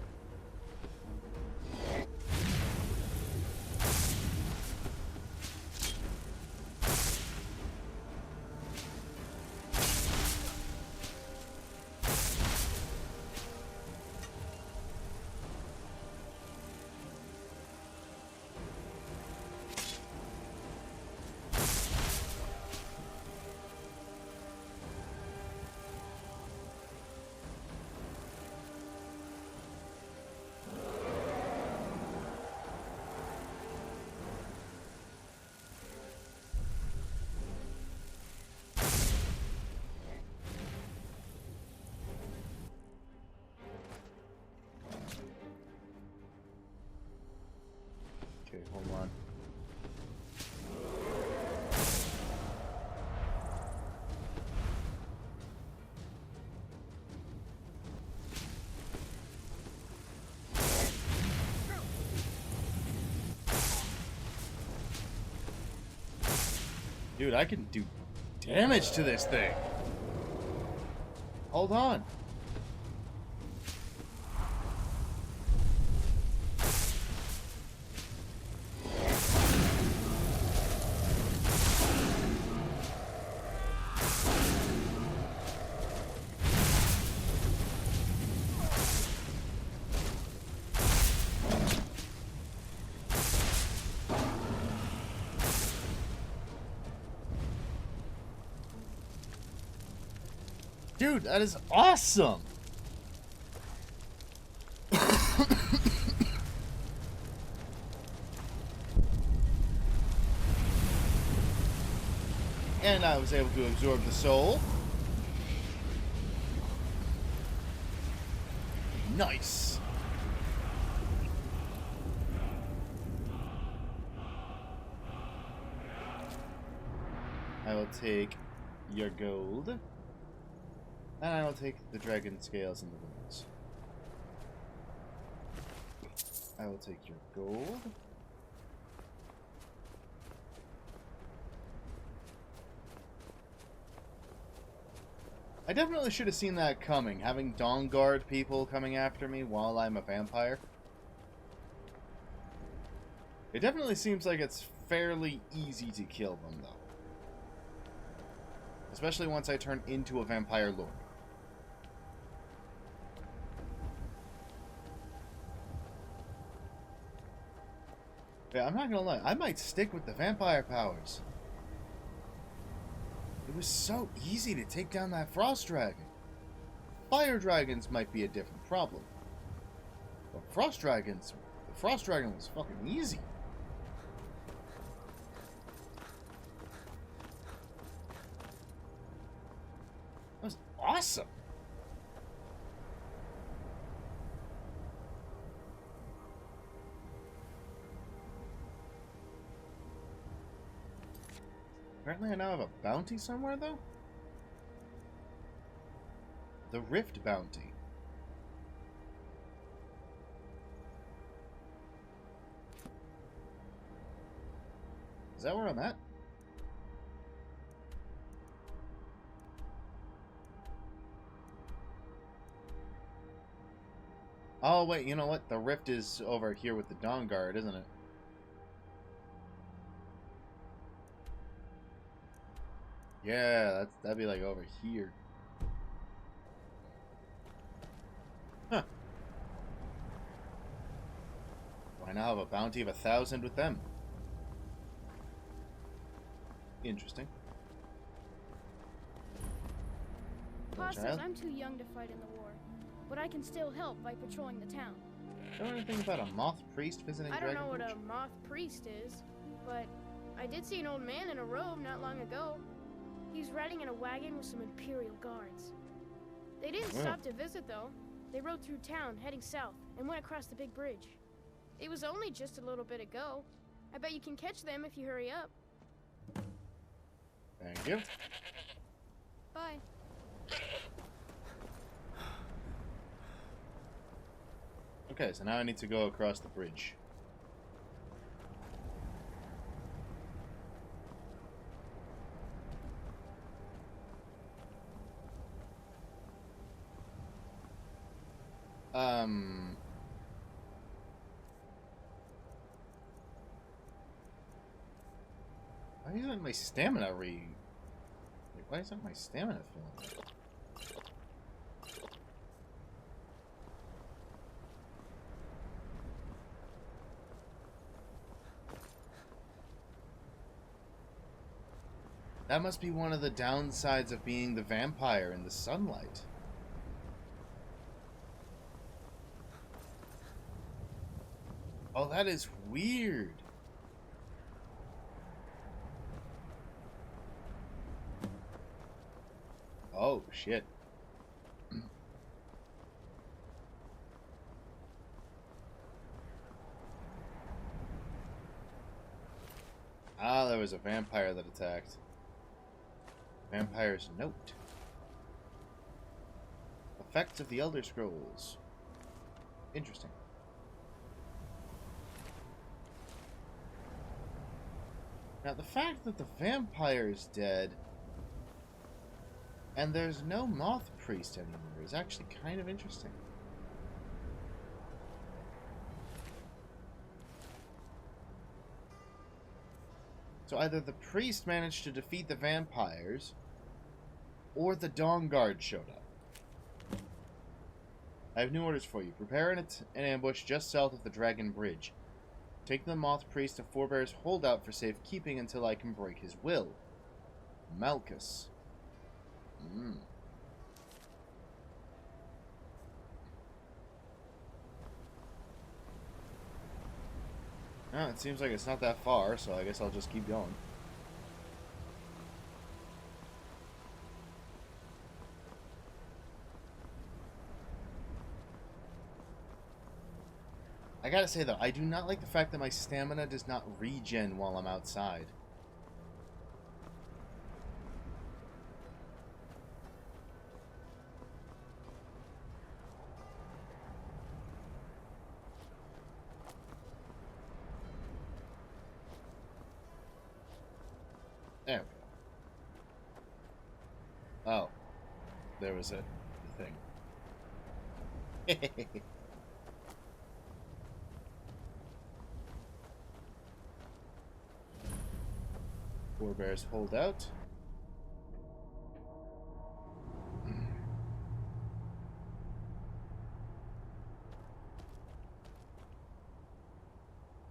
Okay, hold on. Dude, I can do damage to this thing. Hold on. Dude, that is awesome! And I was able to absorb the soul. Nice! I will take your gold. And I will take the dragon scales and the runes. I will take your gold. I definitely should have seen that coming, having Dawnguard people coming after me while I'm a vampire. It definitely seems like it's fairly easy to kill them, though. Especially once I turn into a vampire lord. Yeah, I'm not gonna lie, I might stick with the vampire powers. It was so easy to take down that frost dragon. Fire dragons might be a different problem. But the frost dragon was fucking easy. That was awesome. Apparently I now have a bounty somewhere, though? The Rift Bounty. Is that where I'm at? Oh, wait, you know what? The Rift is over here with the Dawnguard, isn't it? Yeah, that'd be like over here. Huh. I now have a bounty of 1,000 with them. Interesting. Pa says I'm too young to fight in the war, but I can still help by patrolling the town. Know anything about a moth priest visiting I don't know what Dragonforge? a moth priest is, but I did see an old man in a robe not long ago. He's riding in a wagon with some Imperial guards. They didn't stop to visit, though. They rode through town, heading south, and went across the big bridge. It was only just a little bit ago. I bet you can catch them if you hurry up. Thank you. Bye. Okay, so now I need to go across the bridge. Why isn't my stamina why isn't my stamina filling up? That must be one of the downsides of being the vampire in the sunlight. Oh, that is weird. Oh, shit. Ah, there was a vampire that attacked. Vampire's Note. Effects of the Elder Scrolls. Interesting. Now, the fact that the vampire is dead and there's no Moth Priest anymore is actually kind of interesting. So either the priest managed to defeat the vampires, or the Dawn Guard showed up. I have new orders for you. Prepare an ambush just south of the Dragon Bridge. Take the Moth Priest to Forebear's Holdout for safekeeping until I can break his will. Malchus. Oh, it seems like it's not that far, so I guess I'll just keep going. I gotta say though, I do not like the fact that my stamina does not regen while I'm outside. There we go. Oh. There was a thing. Forebear's Holdout.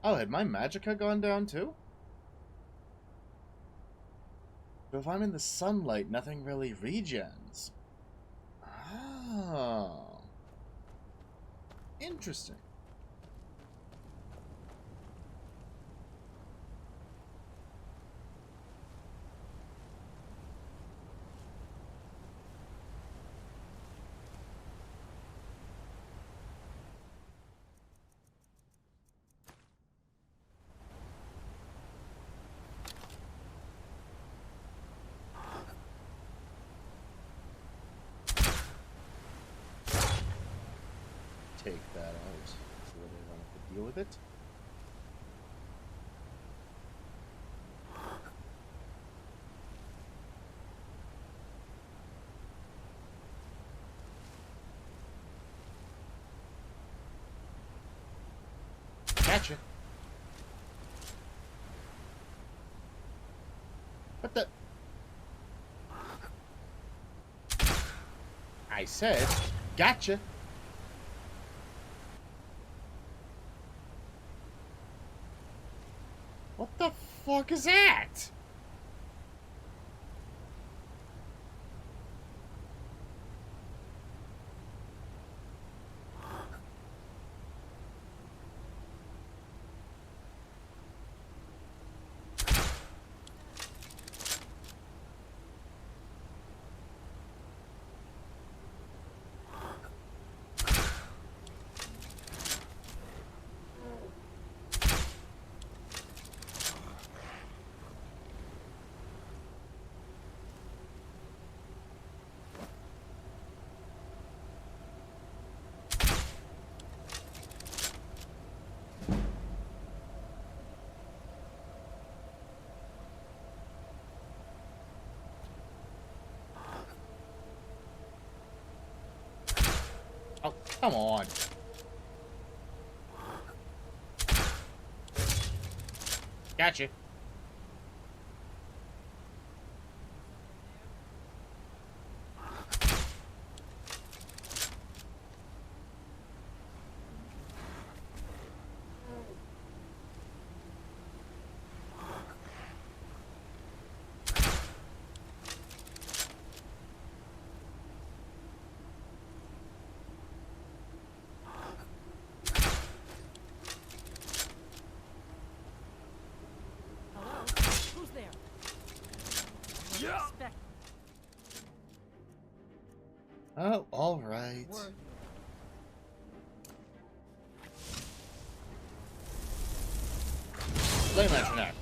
Oh, had my magicka gone down too? So if I'm in the sunlight, nothing really regens. Oh. Interesting. Take that out so that I don't have to deal with it. Gotcha. What the? I said, gotcha. What the fuck is that? Come on. Gotcha. Who's there? Yeah. Expect Oh, all right. word. Flame Lantern.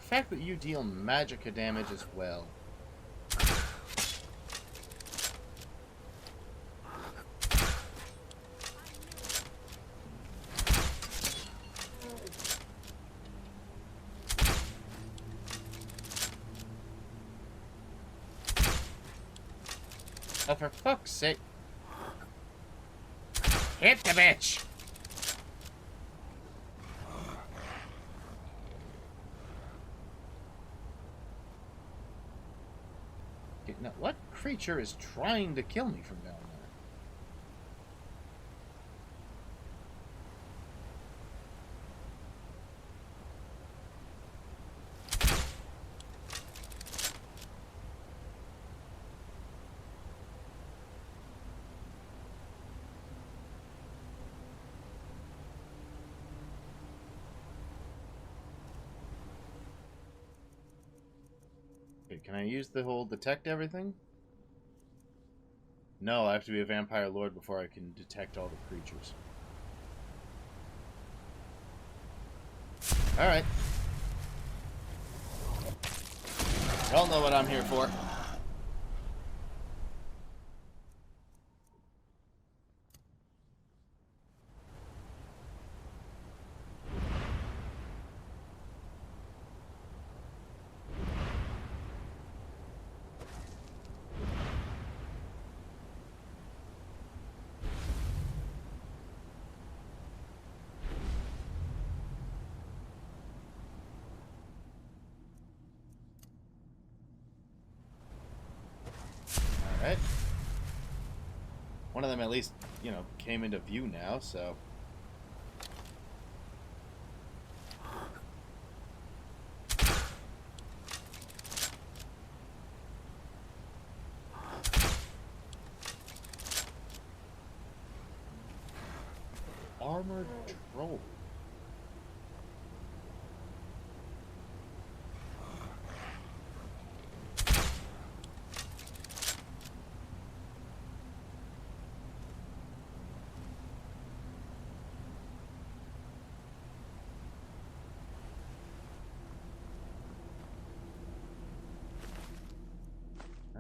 The fact that you deal magicka damage as well. Oh, for fuck's sake. Hit the bitch! Now, what creature is trying to kill me from down there? Okay, can I use the whole detect everything? No, I have to be a vampire lord before I can detect all the creatures. Alright. Y'all know what I'm here for. Alright. One of them at least, you know, came into view now, so... Armored troll.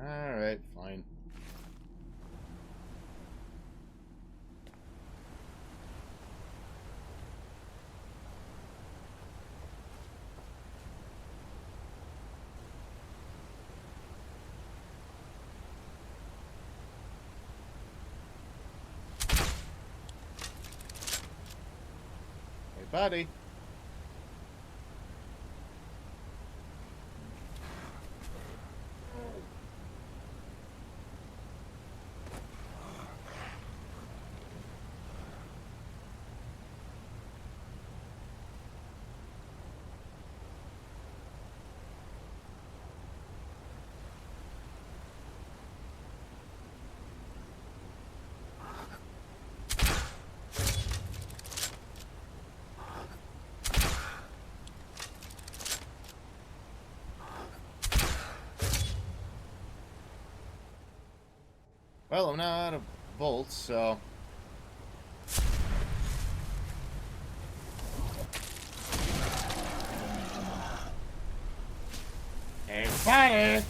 Alright, fine. Hey, buddy. Well, I'm now out of bolts, so... Hey, fire!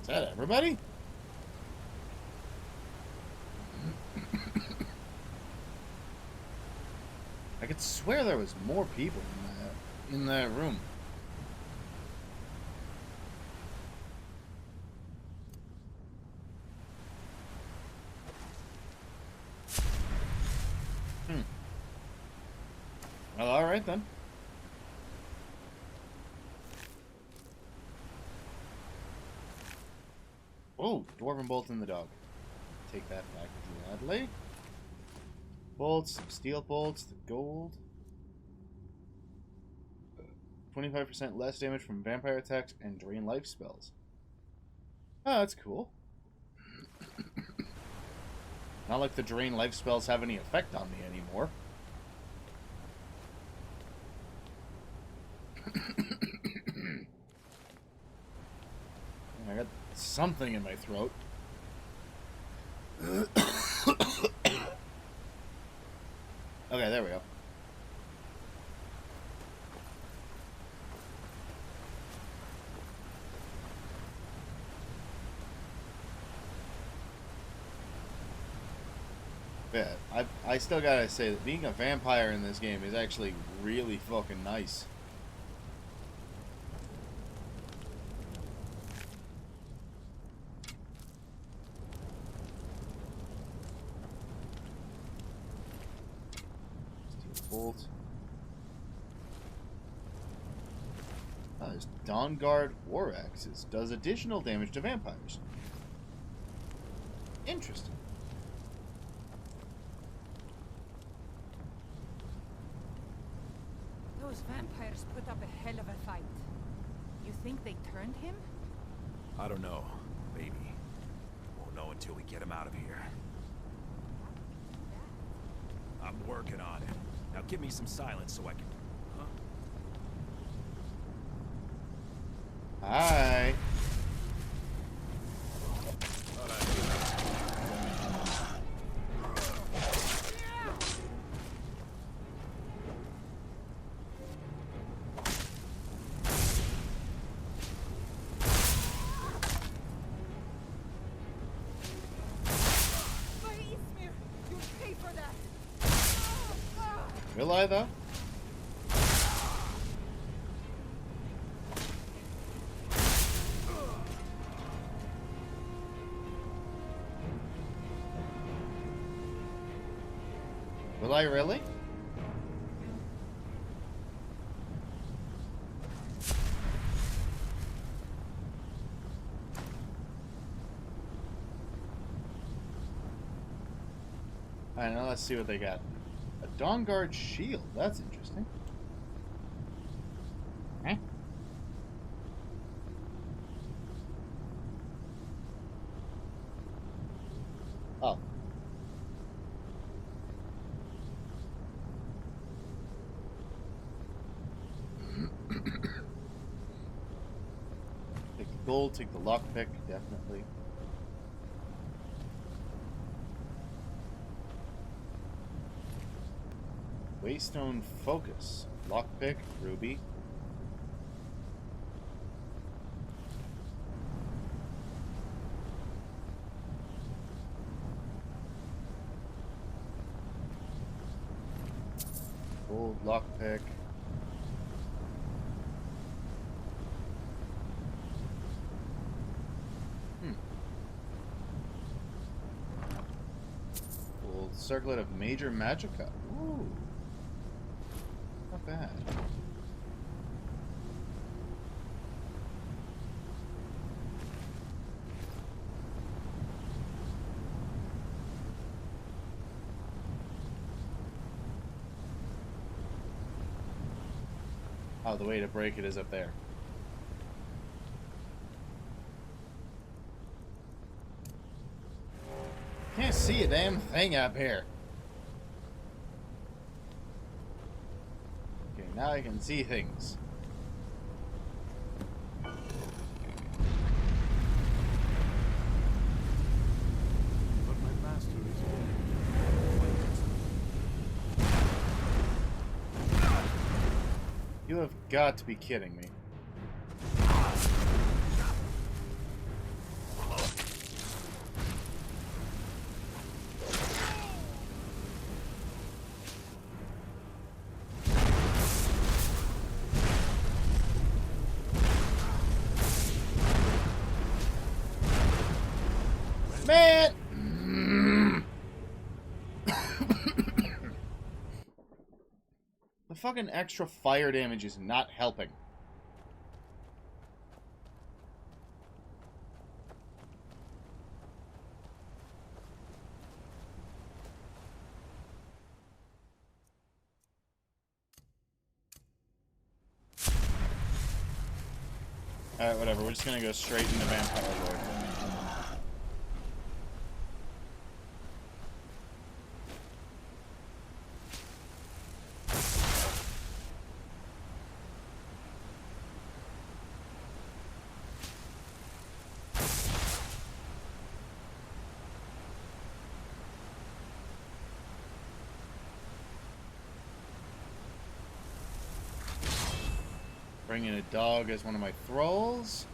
Is that everybody? I could swear there was more people in that room. Well, alright then. Oh, Dwarven Bolt in the dog. Take that back gladly. Bolts, steel bolts, the gold. 25% less damage from vampire attacks and drain life spells. Oh, that's cool. Not like the drain life spells have any effect on me anymore. I got something in my throat. Okay, there we go. Yeah, I still gotta say that being a vampire in this game is actually really fucking nice. Bolt. There's Dawnguard War Axes. Does additional damage to vampires. Interesting. Those vampires put up a hell of a fight. You think they turned him? I don't know. Maybe. Won't know until we get him out of here. I'm working on it. Now give me some silence so I can... Huh? Hi. Will I, though? Will I really? Alright, now let's see what they got. A Dawnguard shield. That's interesting. Eh? Oh. Take the gold, take the lockpick, definitely. Waystone Focus. Lockpick, ruby. Gold lockpick. Gold Circlet of Major Magicka. Ooh. Not bad. Oh, the way to break it is up there. see a damn thing up here. Okay, now I can see things. But my master is You have got to be kidding me. Man! The fucking extra fire damage is not helping. Alright, whatever. We're just gonna go straight into Vampire Lord. Bring in a dog as one of my thralls.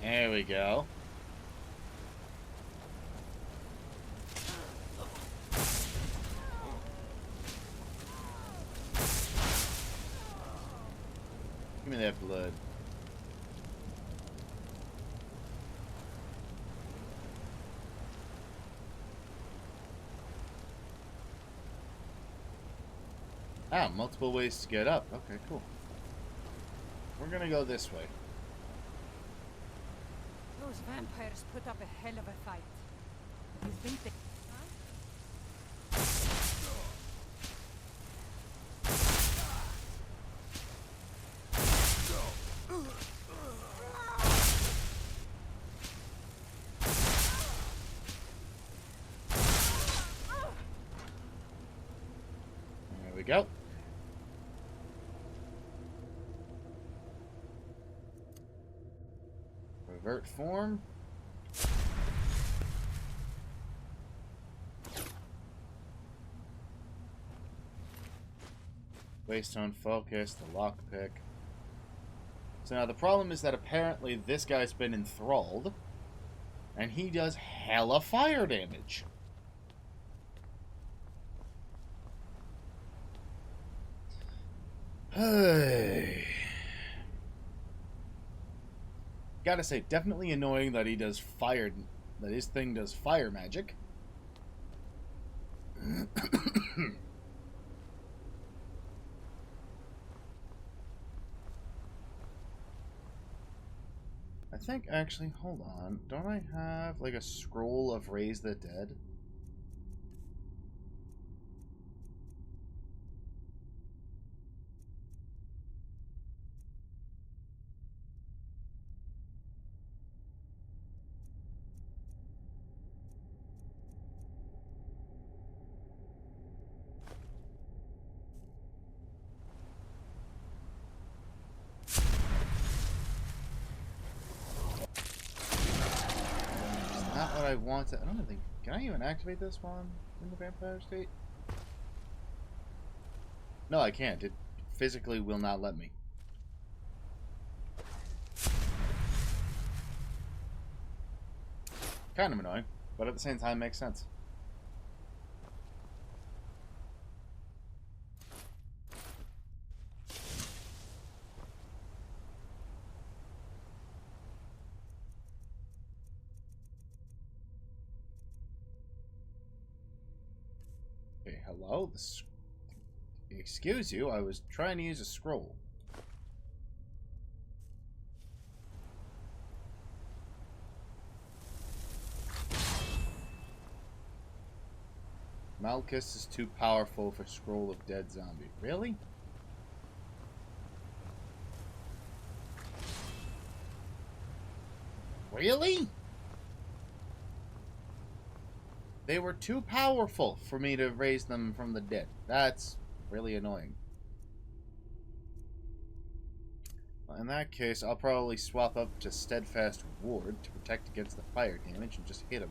There we go. Give me that blood. Ah, multiple ways to get up. Okay, cool. We're gonna go this way. Those vampires put up a hell of a fight. You think they... There we go. Revert form. Waystone focus, the lockpick. So now the problem is that apparently this guy's been enthralled, and he does hella fire damage. Hey. Gotta say, definitely annoying that he does fire, that his thing does fire magic. I think, actually, hold on. Don't I have, like, a scroll of Raise the Dead? I want to. I don't think. Can I even activate this one in the vampire state? No, I can't. It physically will not let me. Kind of annoying, but at the same time makes sense. Okay, hello? Excuse you, I was trying to use a scroll. Malchus is too powerful for Scroll of Dead Zombie. Really? Really? They were too powerful for me to raise them from the dead. That's really annoying. Well, in that case, I'll probably swap up to Steadfast Ward to protect against the fire damage and just hit him.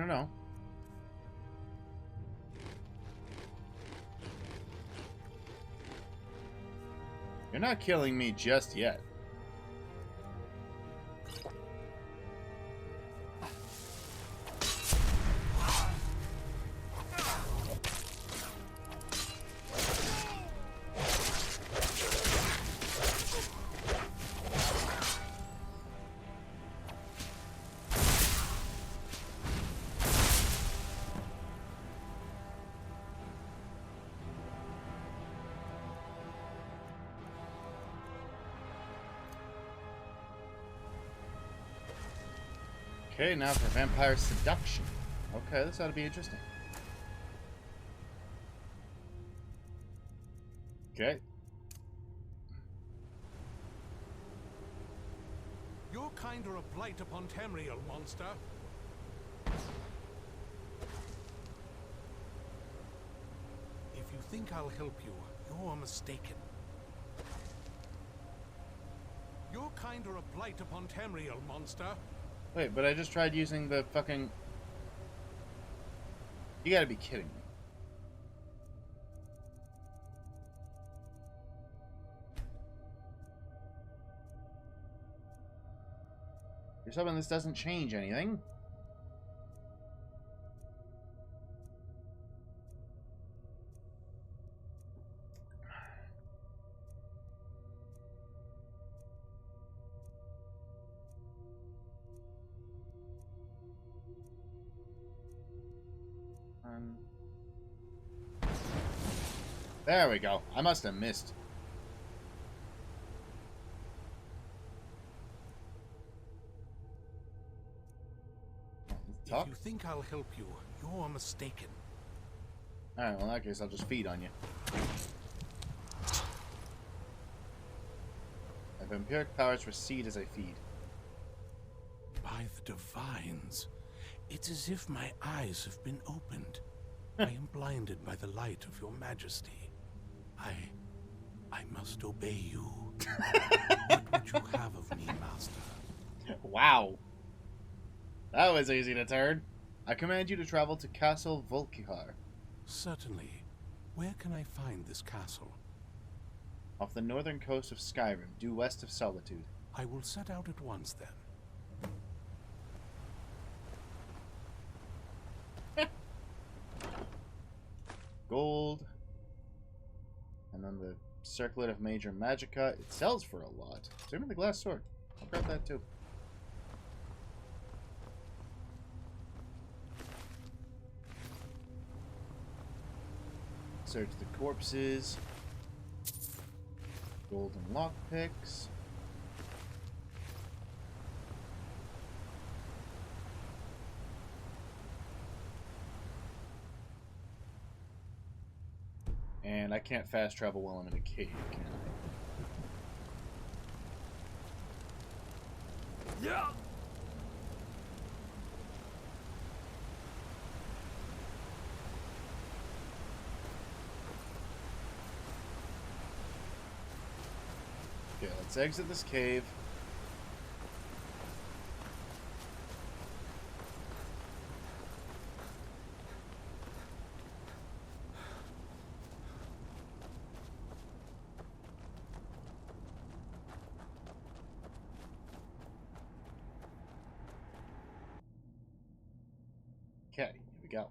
No. You're not killing me just yet. Okay, now for Vampire Seduction. Okay, this ought to be interesting. Okay. You're kind of a blight upon Tamriel, monster. If you think I'll help you, you're mistaken. You're kind of a blight upon Tamriel, monster. Wait, but I just tried using the fucking... You gotta be kidding me. You're hoping this doesn't change anything? There we go. I must have missed. If you think I'll help you, you're mistaken. Alright, well in that case I'll just feed on you. If vampiric powers recede as I feed. By the divines, it's as if my eyes have been opened. I am blinded by the light of your majesty. I must obey you. What would you have of me, master? Wow. That was easy to turn. I command you to travel to Castle Volkihar. Certainly. Where can I find this castle? Off the northern coast of Skyrim, due west of Solitude. I will set out at once then. Gold. And then the Circlet of Major Magicka. It sells for a lot. Give me the glass sword. I'll grab that too. Search the corpses. Golden lockpicks. And I can't fast travel while I'm in a cave, can I? Yeah. Okay, let's exit this cave. we go.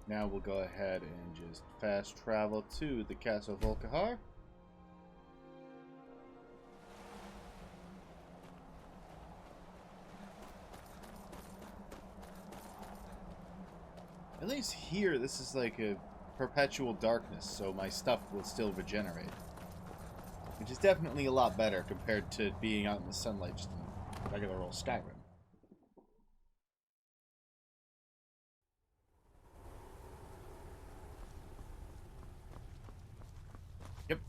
Now we'll go ahead and just fast travel to the Castle Volkihar. At least here, this is like a perpetual darkness, so my stuff will still regenerate. Which is definitely a lot better compared to being out in the sunlight just in regular old Skyrim. Yep.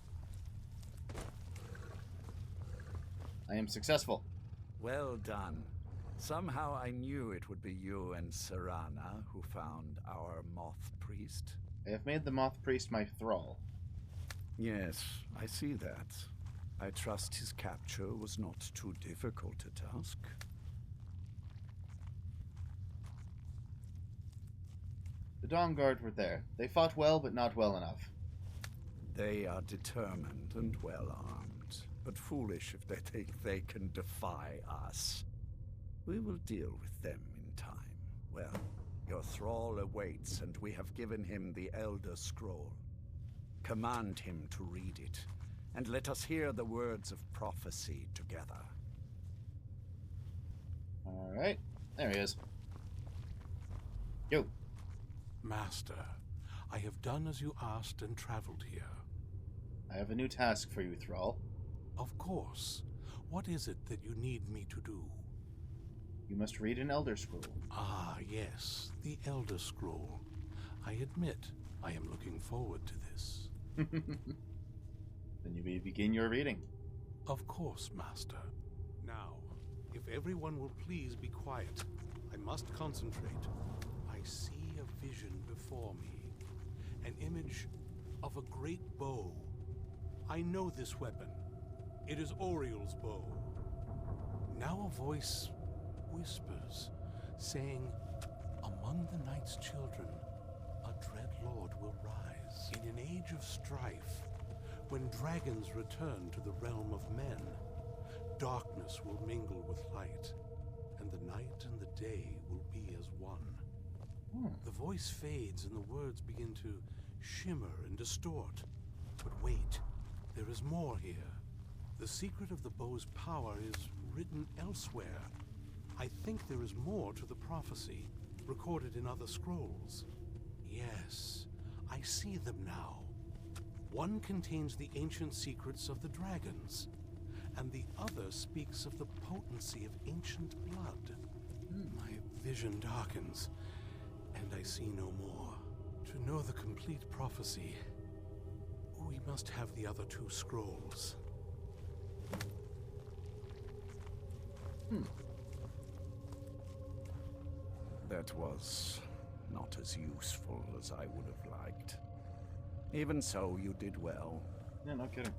I am successful. Well done. Somehow I knew it would be you and Serana who found our Moth Priest. I have made the Moth Priest my thrall. Yes, I see that. I trust his capture was not too difficult a task. The Dawnguard were there. They fought well, but not well enough. They are determined and well armed, but foolish if they think they can defy us. We will deal with them in time. Well, your thrall awaits, and we have given him the Elder Scroll. Command him to read it, and let us hear the words of prophecy together. Alright, there he is. Yo. Master, I have done as you asked and traveled here. I have a new task for you, thrall. Of course. What is it that you need me to do? You must read an Elder Scroll. Ah, yes, the Elder Scroll. I admit, I am looking forward to this. Then you may begin your reading. Of course, Master. Now, if everyone will please be quiet, I must concentrate. I see a vision before me. An image of a great bow. I know this weapon. It is Oriel's bow. Now a voice whispers, saying, among the Night's children, a dread lord will rise. In an age of strife, when dragons return to the realm of men, darkness will mingle with light, and the night and the day will be as one. The voice fades and the words begin to shimmer and distort. But wait, there is more here. The secret of the bow's power is written elsewhere. I think there is more to the prophecy, recorded in other scrolls. Yes, I see them now. One contains the ancient secrets of the dragons, and the other speaks of the potency of ancient blood. My vision darkens, and I see no more. To know the complete prophecy, we must have the other two scrolls. That was not as useful as I would have liked. Even so, you did well. Yeah, no kidding.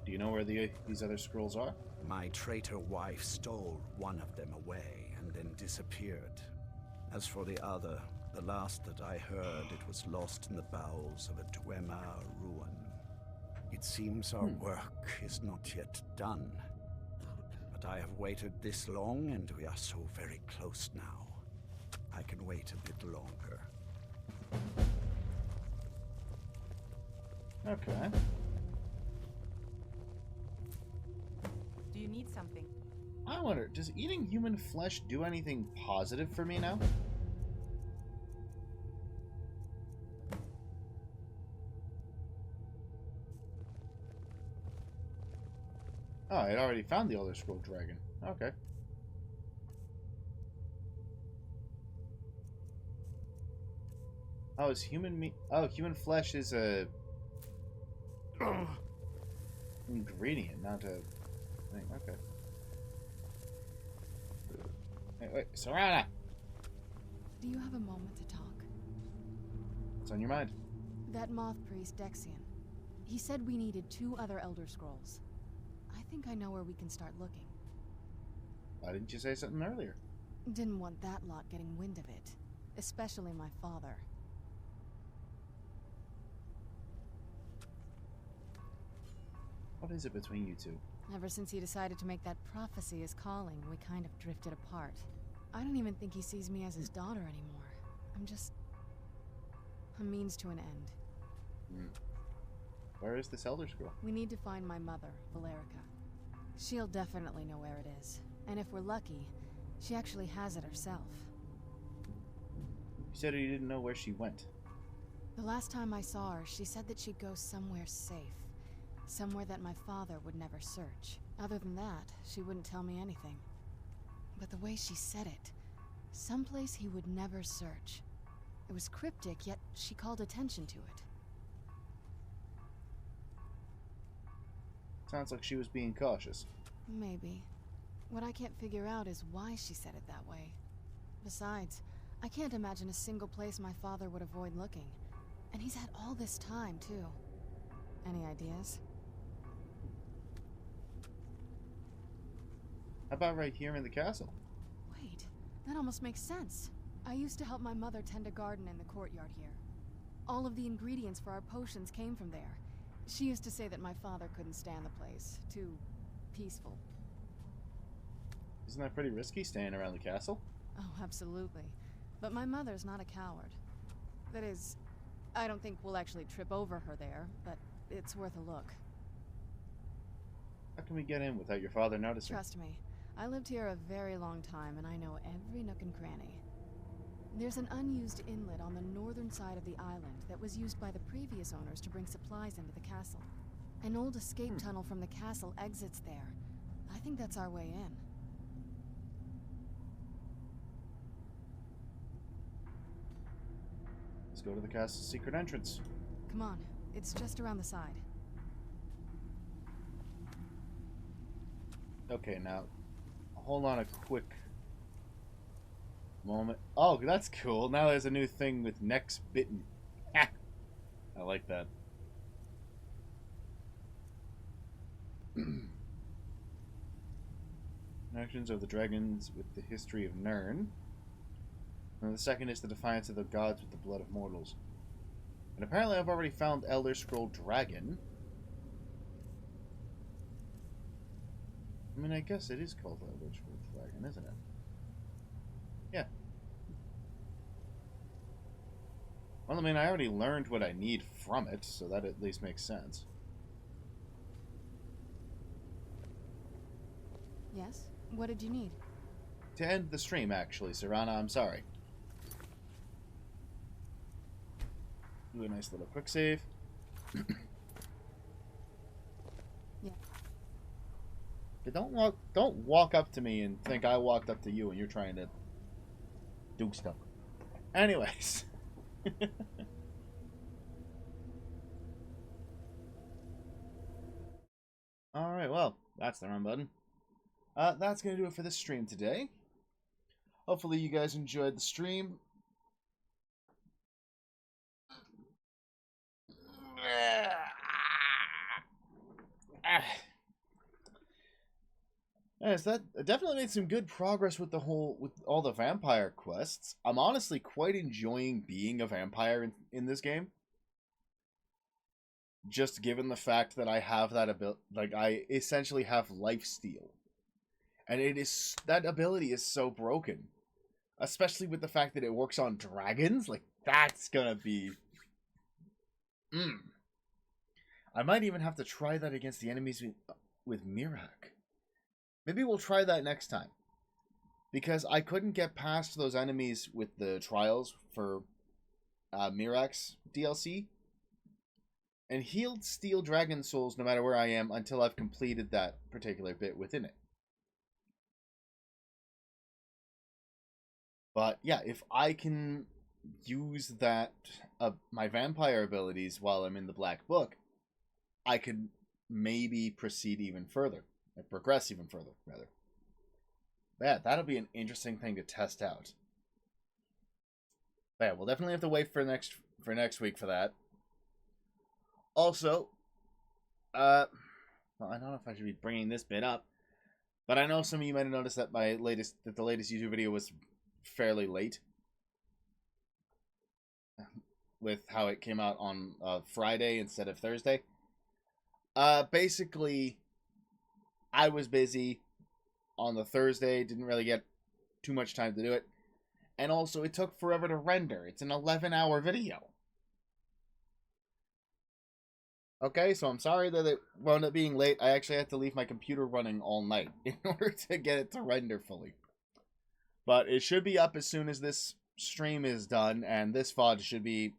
Do you know where these other scrolls are? My traitor wife stole one of them away and then disappeared. As for the other, the last that I heard, it was lost in the bowels of a Dwemer ruin. It seems our work is not yet done. But I have waited this long, and we are so very close now. I can wait a bit longer. Okay. Do you need something? I wonder, does eating human flesh do anything positive for me now? Oh, I had already found the Elder Scroll Dragon. Okay. Oh, is human meat? Oh, human flesh is a ingredient, not a thing. Okay. Wait, Serana! Do you have a moment to talk? What's on your mind? That Moth Priest, Dexian. He said we needed 2 other Elder Scrolls. I think I know where we can start looking. Why didn't you say something earlier? Didn't want that lot getting wind of it. Especially my father. What is it between you two? Ever since he decided to make that prophecy his calling, we kind of drifted apart. I don't even think he sees me as his daughter anymore. I'm just a means to an end. Where is this Elder Scroll? We need to find my mother, Valerica. She'll definitely know where it is. And if we're lucky, she actually has it herself. You said you didn't know where she went. The last time I saw her, she said that she'd go somewhere safe. Somewhere that my father would never search. Other than that, she wouldn't tell me anything. But the way she said it, someplace he would never search. It was cryptic, yet she called attention to it. Sounds like she was being cautious. Maybe. What I can't figure out is why she said it that way. Besides, I can't imagine a single place my father would avoid looking. And he's had all this time, too. Any ideas? How about right here in the castle? Wait, that almost makes sense. I used to help my mother tend a garden in the courtyard here. All of the ingredients for our potions came from there. She used to say that my father couldn't stand the place. Too peaceful. Isn't that pretty risky, staying around the castle? Oh, absolutely. But my mother's not a coward. That is, I don't think we'll actually trip over her there, but it's worth a look. How can we get in without your father noticing? Trust me, I lived here a very long time and I know every nook and cranny. There's an unused inlet on the northern side of the island that was used by the previous owners to bring supplies into the castle. An old escape tunnel from the castle exits there. I think that's our way in. Let's go to the castle's secret entrance. Come on, it's just around the side. Okay, now, hold on a quick moment. Oh, that's cool. Now there's a new thing with necks bitten. Ha! I like that. Actions of the dragons with the history of Nirn. And the second is the defiance of the gods with the blood of mortals. And apparently I've already found Elder Scroll Dragon. I mean, I guess it is called Elder Scroll Dragon, isn't it? Yeah. Well, I mean, I already learned what I need from it, so that at least makes sense. Yes? What did you need? To end the stream, actually, Serana, I'm sorry. Do a nice little quick save. Yeah. Don't walk up to me and think I walked up to you and you're trying to do stuff. Anyways. Alright, well, that's the run button. That's going to do it for this stream today. Hopefully you guys enjoyed the stream. Yes, that definitely made some good progress with all the vampire quests. I'm honestly quite enjoying being a vampire in this game. Just given the fact that I have that ability, like I essentially have lifesteal. And that ability is so broken. Especially with the fact that it works on dragons, like that's gonna be I might even have to try that against the enemies with Miraak. Maybe we'll try that next time. Because I couldn't get past those enemies with the trials for Miraak's DLC. And he'll steal dragon souls no matter where I am until I've completed that particular bit within it. But yeah, if I can use that my vampire abilities while I'm in the Black Book, I could maybe proceed even further. Progress even further, rather. Yeah, that'll be an interesting thing to test out. But yeah, we'll definitely have to wait for next week for that. Also, well, I don't know if I should be bringing this bit up, but I know some of you might have noticed that the latest YouTube video was fairly late, with how it came out on Friday instead of Thursday. Basically, I was busy on the Thursday, didn't really get too much time to do it. And also, it took forever to render. It's an 11-hour video. Okay, so I'm sorry that it wound up being late. I actually had to leave my computer running all night in order to get it to render fully. But it should be up as soon as this stream is done, and this VOD should be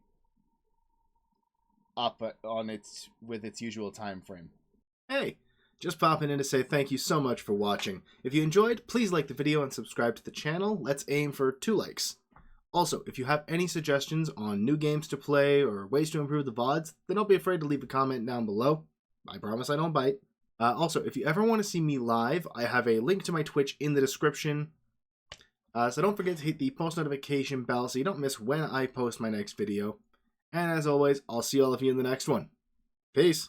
up on with its usual time frame. Hey, just popping in to say thank you so much for watching. If you enjoyed, please like the video and subscribe to the channel. Let's aim for 2 likes. Also, if you have any suggestions on new games to play or ways to improve the VODs, then don't be afraid to leave a comment down below. I promise I don't bite. Also, if you ever want to see me live, I have a link to my Twitch in the description. So don't forget to hit the post notification bell so you don't miss when I post my next video. And as always, I'll see all of you in the next one. Peace!